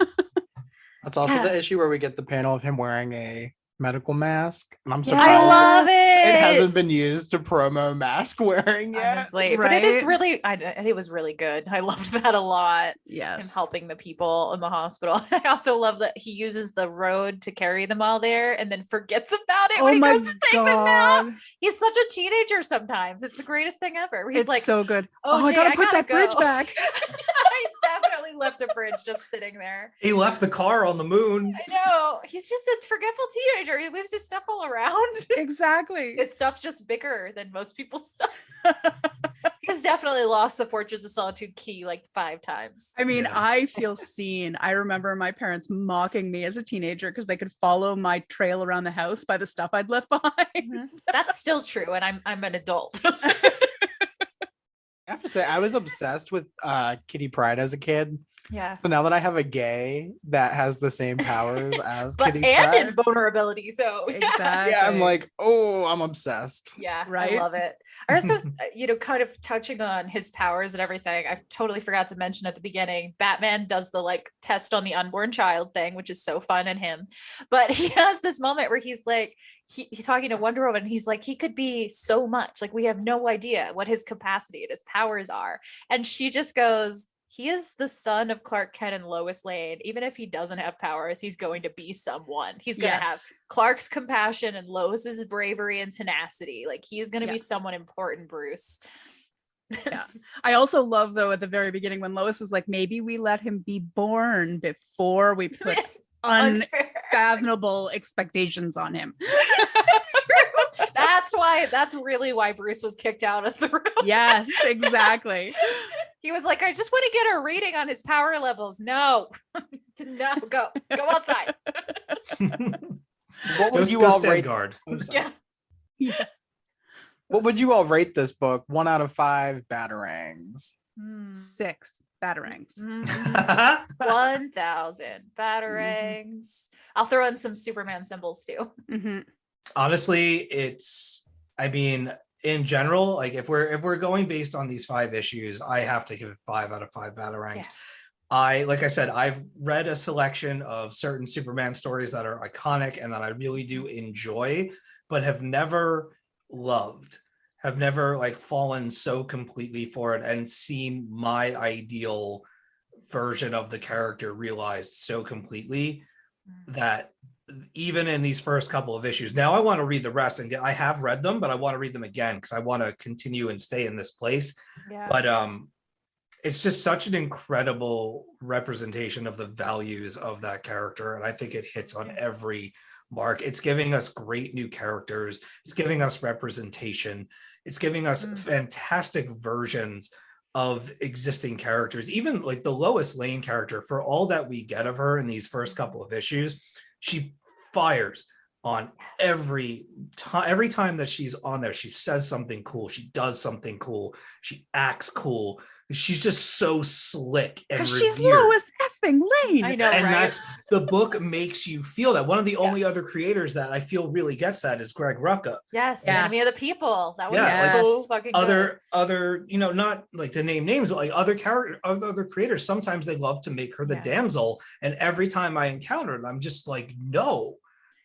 That's also Yeah. the issue where we get the panel of him wearing a medical mask, and I'm Yeah, surprised I love it. it hasn't been used to promo mask wearing yet. Honestly, but it is Right? really, it was really good. I loved that a lot. Yes. Him helping the people in the hospital. I also love that he uses the road to carry them all there and then forgets about it when he goes to take them out. He's such a teenager sometimes. It's the greatest thing ever. He's It's like, so good. oh, I Jay, gotta put that go." bridge back. I definitely left a bridge just sitting there. He left the car on the moon. I know. He's just a forgetful teenager. He leaves his stuff all around. Exactly. His stuff's just bigger than most people's stuff. He's definitely lost the Fortress of Solitude key like 5 times. I mean, Yeah. I feel seen. I remember my parents mocking me as a teenager because they could follow my trail around the house by the stuff I'd left behind. That's still true, and I'm an adult. I have to say, I was obsessed with Kitty Pryde as a kid. Yeah. So now that I have a gay that has the same powers as But Kitty and Pryde, invulnerability. So Exactly. yeah, I'm like, oh, I'm obsessed. yeah, Right? I love it. I also, kind of touching on his powers and everything. I totally forgot to mention at the beginning, Batman does the like test on the unborn child thing, which is so fun in him. But he has this moment where he's like, he's talking to Wonder Woman. And he's like, he could be so much. Like we have no idea what his capacity and his powers are. And she just goes, he is the son of Clark Kent and Lois Lane. Even if he doesn't have powers, he's going to be someone. He's going to have Clark's compassion and Lois's bravery and tenacity. Like he's going to be someone important, Bruce. Yeah. I also love though at the very beginning when Lois is like, maybe we let him be born before we put Unfair. unfathomable expectations on him. That's true. That's really why Bruce was kicked out of the room. Yes, exactly. He was like, I just want to get a reading on his power levels. No, no, go outside. What would Just you go all stand rate? guard. Oh, sorry. Yeah. What would you all rate this book? 1 out of 5 batarangs. 6 batarangs. 1,000 batarangs. I'll throw in some Superman symbols too. Mm-hmm. Honestly, I mean, in general, like if we're going based on these 5 issues, I have to give it 5 out of 5 batarangs. Yeah. Like I said, I've read a selection of certain Superman stories that are iconic and that I really do enjoy, but have never loved, have never like fallen so completely for it and seen my ideal version of the character realized so completely that even in these first couple of issues, now I want to read the rest and I have read them, but I want to read them again because I want to continue and stay in this place. Yeah. But it's just such an incredible representation of the values of that character. And I think it hits on every mark. It's giving us great new characters. It's giving us representation. It's giving us fantastic versions of existing characters. Even like the Lois Lane character, for all that we get of her in these first couple of issues, she fires on every time that she's on there. She says something cool. She does something cool. She acts cool. She's just so slick and Because revered. she's Lois effing Lane. I know, And right? that's the book makes you feel that. One of the only other creators that I feel really gets that is Greg Rucka. Yes, Yeah. Enemy of the People. That was Yeah, so like, fucking good. Other, not like to name names, but like other creators, sometimes they love to make her the damsel. And every time I encounter it, I'm just like, no,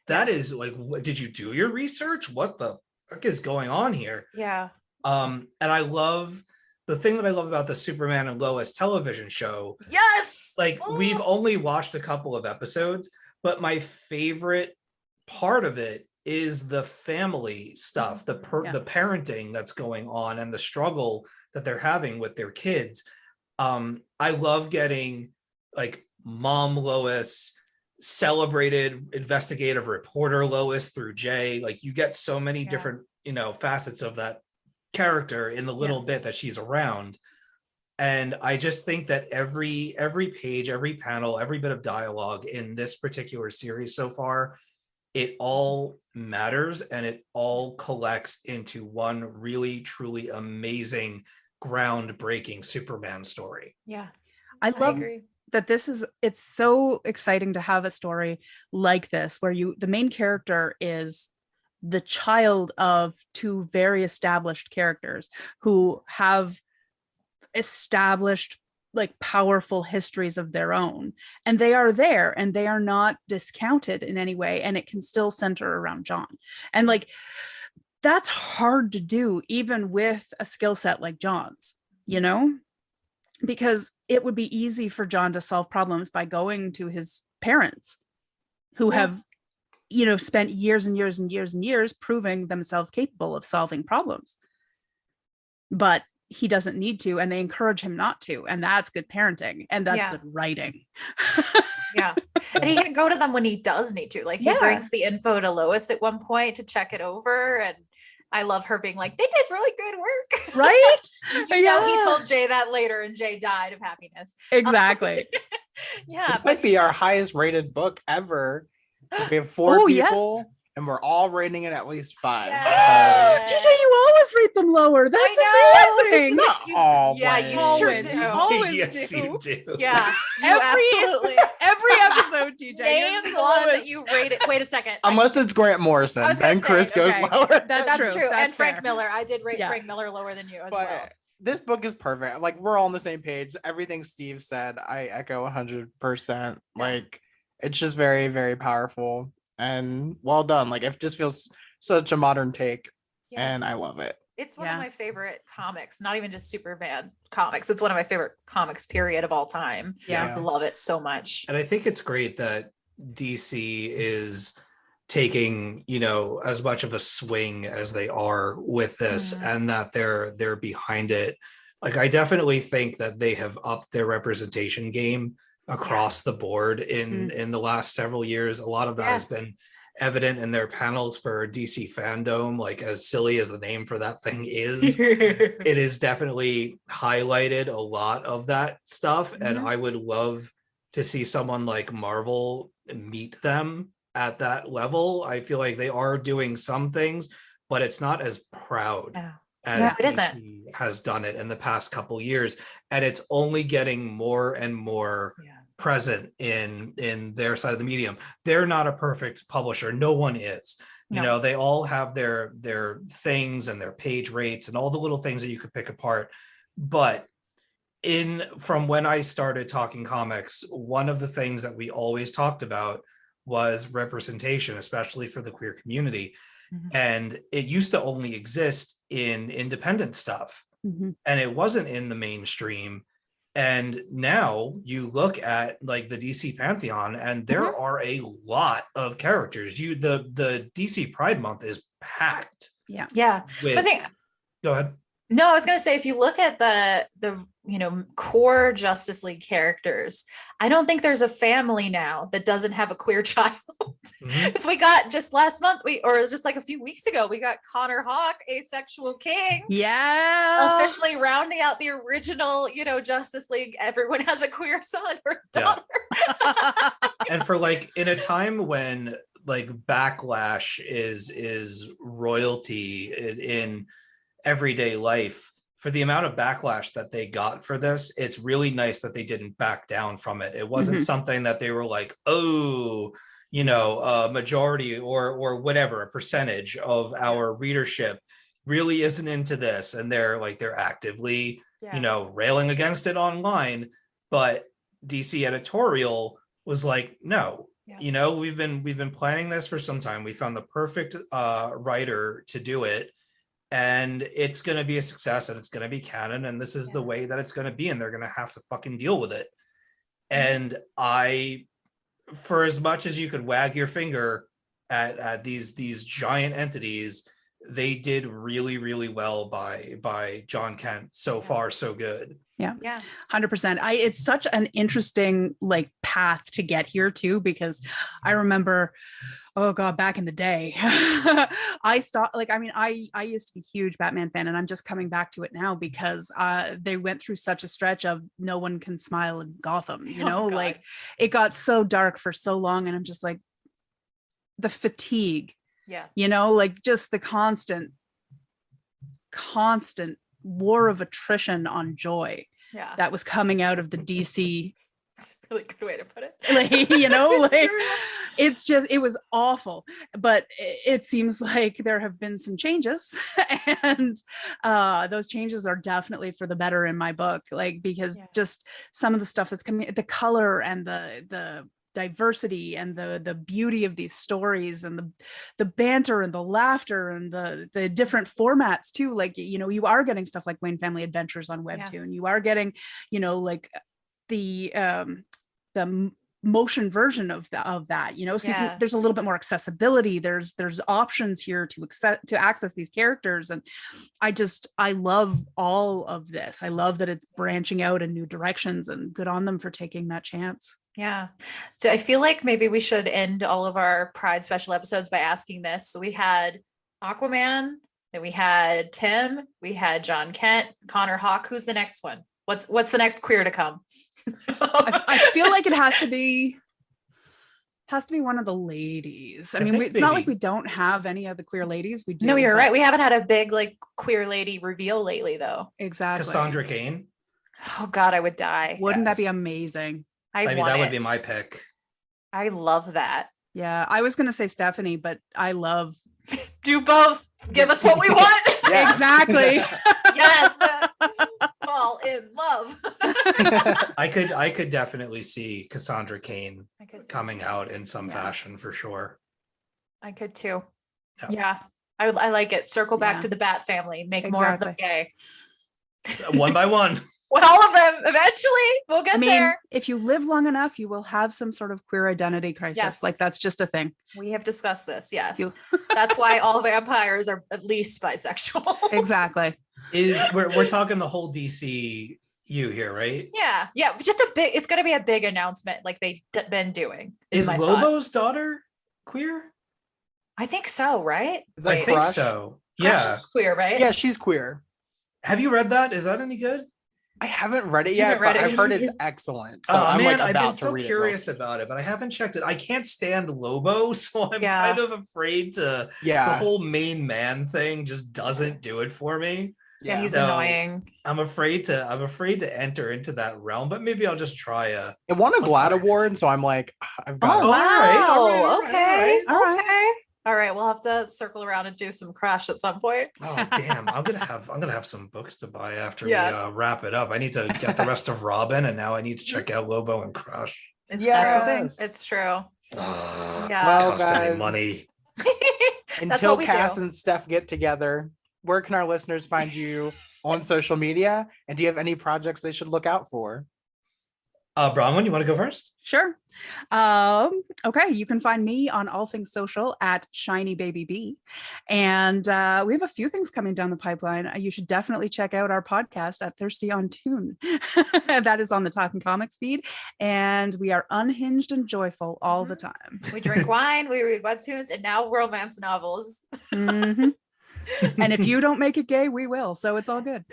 that is like, did you do your research? What the fuck is going on here? Yeah. And the thing that I love about the Superman and Lois television show, Yes. like we've only watched a couple of episodes, but my favorite part of it is the family stuff, the parenting that's going on and the struggle that they're having with their kids. I love getting like mom Lois celebrated investigative reporter Lois through Jay. Like you get so many different, facets of that character in the little bit that she's around. And I just think that every page, every panel, every bit of dialogue in this particular series so far, it all matters and it all collects into one really, truly amazing, groundbreaking Superman story. Yeah. I love agree. that it's so exciting to have a story like this where the main character is the child of two very established characters who have established like powerful histories of their own, and they are there and they are not discounted in any way, and it can still center around John. And like that's hard to do even with a skill set like John's, because it would be easy for John to solve problems by going to his parents who have spent years and years and years and years proving themselves capable of solving problems, but he doesn't need to, and they encourage him not to, and that's good parenting, and that's good writing. Yeah. And he can go to them when he does need to. Like he brings the info to Lois at one point to check it over, and I love her being like, they did really good work. Right? He told Jay that later, and Jay died of happiness. Exactly. This might be our highest rated book ever. We have 4 people. And we're all rating it at least 5. Yes. TJ, you always rate them lower. That's amazing. Not always. Yeah, you Always. sure do. Always Yes, do. you do. Yeah, you absolutely. Every episode, TJ. Name you're the the one that lowest. you rated. Wait a second. Unless it's Grant Morrison, I was gonna then say, Chris goes okay. lower. That's true. And That's Frank fair. Miller. I did rate Frank Miller lower than you as But well. this book is perfect. Like we're all on the same page. Everything Steve said, I echo 100%. Like it's just very, very powerful and well done. Like it just feels such a modern take, and I love it. It's one of my favorite comics, not even just Superman comics. It's one of my favorite comics, period, of all time. Yeah. I love it so much. And I think it's great that DC is taking, as much of a swing as they are with this, and that they're behind it. Like I definitely think that they have upped their representation game across the board in the last several years. A lot of that has been evident in their panels for DC Fandom. Like as silly as the name for that thing is, it is definitely highlighted a lot of that stuff. And I would love to see someone like Marvel meet them at that level. I feel like they are doing some things, but it's not as proud as it isn't. DC has done it in the past couple years. And it's only getting more and more present in their side of the medium. They're not a perfect publisher. No one is. They all have their things and their page rates and all the little things that you could pick apart. But from when I started talking comics, one of the things that we always talked about was representation, especially for the queer community. And it used to only exist in independent stuff, and it wasn't in the mainstream. And now you look at like the DC Pantheon, and there are a lot of characters. The DC Pride Month is packed. Yeah. Go ahead. No, I was going to say, if you look at the core Justice League characters, I don't think there's a family now that doesn't have a queer child. Because we got just last month, or just like a few weeks ago, we got Connor Hawke, Asexual King. Yeah. Officially rounding out the original, Justice League. Everyone has a queer son or daughter. And for like in a time when like backlash is royalty in everyday life, for the amount of backlash that they got for this, it's really nice that they didn't back down from it. It wasn't something that they were like, a majority or whatever, a percentage of our readership really isn't into this, and they're actively railing against it online. But DC editorial was like, no, we've been planning this for some time. We found the perfect writer to do it, and it's going to be a success, and it's going to be canon, and this is the way that it's going to be, and they're going to have to fucking deal with it. And for as much as you could wag your finger at these giant entities, they did really, really well by John Kent. So far, so good. Yeah. 100%. It's such an interesting like path to get here too, because I remember, oh God, back in the day, I stopped, like, I mean, I used to be a huge Batman fan, and I'm just coming back to it now because they went through such a stretch of no one can smile in Gotham, you know, like it got so dark for so long, and I'm just like, the fatigue, you know, like just the constant war of attrition on joy that was coming out of the DC. That's a really good way to put it. Like, you know, like it's just, it was awful, but it seems like there have been some changes, and those changes are definitely for the better in my book, like, because just some of the stuff that's coming, the color and the diversity and the beauty of these stories, and the banter and the laughter and the different formats too, like, you know, you are getting stuff like Wayne Family Adventures on Webtoon, you are getting, you know, like the motion version of that, you know, so there's a little bit more accessibility, there's options here to access these characters, and I love all of this. I love that it's branching out in new directions, and good on them for taking that chance. Yeah. So I feel like maybe we should end all of our Pride special episodes by asking this. So we had Aquaman, then we had Tim, we had John Kent, Connor Hawke. Who's the next one? What's the next queer to come? I feel like it has to be one of the ladies. I mean, it's not like we don't have any of the queer ladies. We do. No, you're right. We haven't had a big like queer lady reveal lately, though. Exactly. Cassandra Cain. Oh God, I would die. Wouldn't that be amazing? I mean, that would be my pick. I love that. Yeah, I was gonna say Stephanie, but I love do both. Give us what we want. Yes. Exactly. Yes. Fall in love. I could definitely see Cassandra Cain coming out in some fashion for sure. I could too. Yeah. I like it. Circle back to the Bat family. Make more of them gay. One by one. Well, all of them eventually. We'll get there. If you live long enough, you will have some sort of queer identity crisis. Yes. Like that's just a thing. We have discussed this. Yes. That's why all vampires are at least bisexual. Exactly. We're talking the whole DCU here, right? Yeah. Yeah. Just it's going to be a big announcement like they've been doing. Is Lobo's daughter queer? I think so, right? I think so. Crush is queer, right? Yeah, she's queer. Have you read that? Is that any good? I haven't read it yet, but I've heard it's excellent. So I've been about so to read curious about it, but I haven't checked it. I can't stand Lobo, so I'm kind of afraid to. The whole main man thing just doesn't do it for me. Yeah, he's annoying. I'm afraid to enter into that realm, but maybe I'll just try a. It won a GLAAD award, so I'm like, I've got. Oh wow! All right. Okay. All right, we'll have to circle around and do some Crush at some point. Oh damn! I'm gonna have some books to buy after we wrap it up. I need to get the rest of Robin, and now I need to check out Lobo and Crush. It's true. Well, guys, money. Until Cass and Steph get together, where can our listeners find you on social media? And do you have any projects they should look out for? Bronwyn, you want to go first? Sure. Okay, you can find me on all things social at Shiny Baby B. And we have a few things coming down the pipeline. You should definitely check out our podcast at Thirsty on Tune. That is on the Talking Comics feed. And we are unhinged and joyful all the time. We drink wine, we read webtoons, and now romance novels. Mm-hmm. And if you don't make it gay, we will. So it's all good.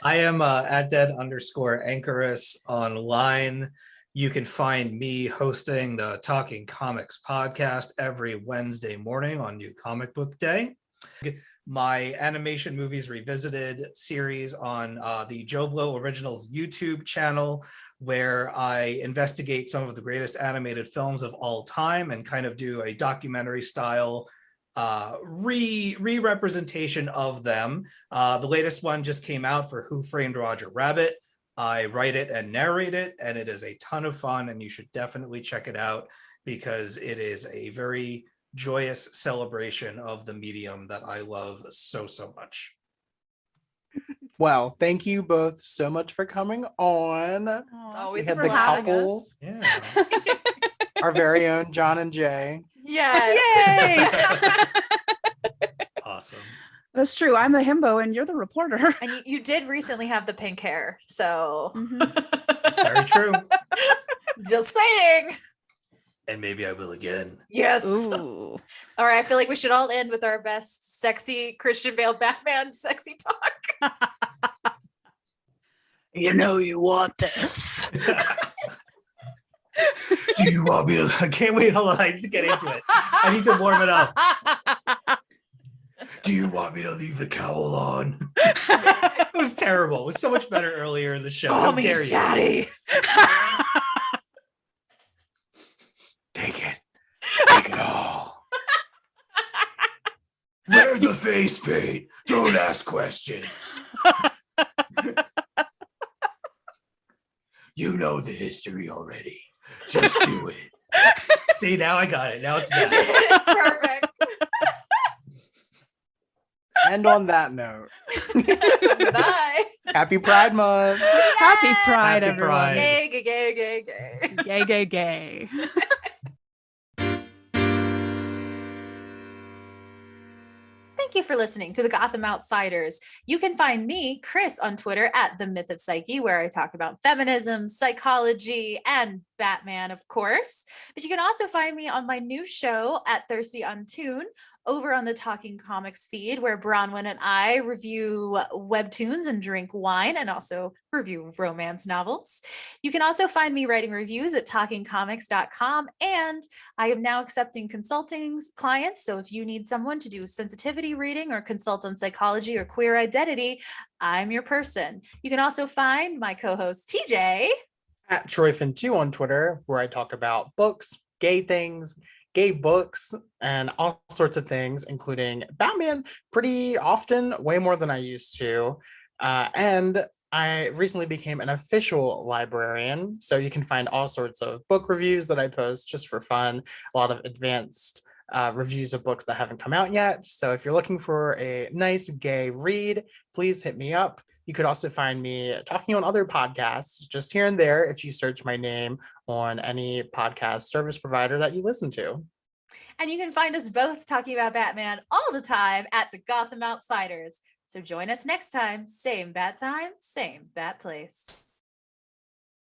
I am at @dead_anchorus online. You can find me hosting the Talking Comics podcast every Wednesday morning on New Comic Book Day. My Animation Movies Revisited series on the Joe Blow Originals YouTube channel, where I investigate some of the greatest animated films of all time and kind of do a documentary style re-representation of them. The latest one just came out for Who Framed Roger Rabbit. I write it and narrate it, and it is a ton of fun, and you should definitely check it out because it is a very joyous celebration of the medium that I love so much. Well, thank you both so much for coming on. It's always we had the couple, Yeah. our very own John and Jay. Yes. Yay! Awesome. That's true. I'm the himbo and you're the reporter. And you did recently have the pink hair, so It's very true. just saying. And maybe I will again. Yes. Ooh. All right. I feel like we should all end with our best sexy Christian Bale Batman sexy talk. You know you want this. Do you want me to? I can't wait. Hold on. I need to get into it. I need to warm it up. Do you want me to leave the cowl on? It was terrible. It was so much better earlier in the show. Call How me dare you? daddy. Take it. Take it all. Wear the face paint. Don't ask questions. You know the history already. Just do it. See, now I got it. Now it's bad. It's perfect. And on that note, Bye. happy Pride Month. Happy Pride, Happy everyone. Pride. Gay, gay, gay, gay, gay. Gay, gay, gay. Thank you for listening to the Gotham Outsiders. You can find me, Chris, on Twitter at The Myth of Psyche, where I talk about feminism, psychology, and Batman, of course. But you can also find me on my new show at Thirsty on Tune, over on the Talking Comics feed, where Bronwyn and I review webtoons and drink wine, and also review romance novels. You can also find me writing reviews at talkingcomics.com, and I am now accepting consulting clients. So if you need someone to do sensitivity reading or consult on psychology or queer identity, I'm your person. You can also find my co-host TJ At Troyfin2 on Twitter, where I talk about books, gay things, gay books, and all sorts of things, including Batman pretty often, way more than I used to. And I recently became an official librarian, so you can find all sorts of book reviews that I post just for fun, a lot of advanced reviews of books that haven't come out yet. So if you're looking for a nice gay read, please hit me up. You could also find me talking on other podcasts just here and there if you search my name on any podcast service provider that you listen to. And you can find us both talking about Batman all the time at the Gotham Outsiders. So join us next time. Same bat place.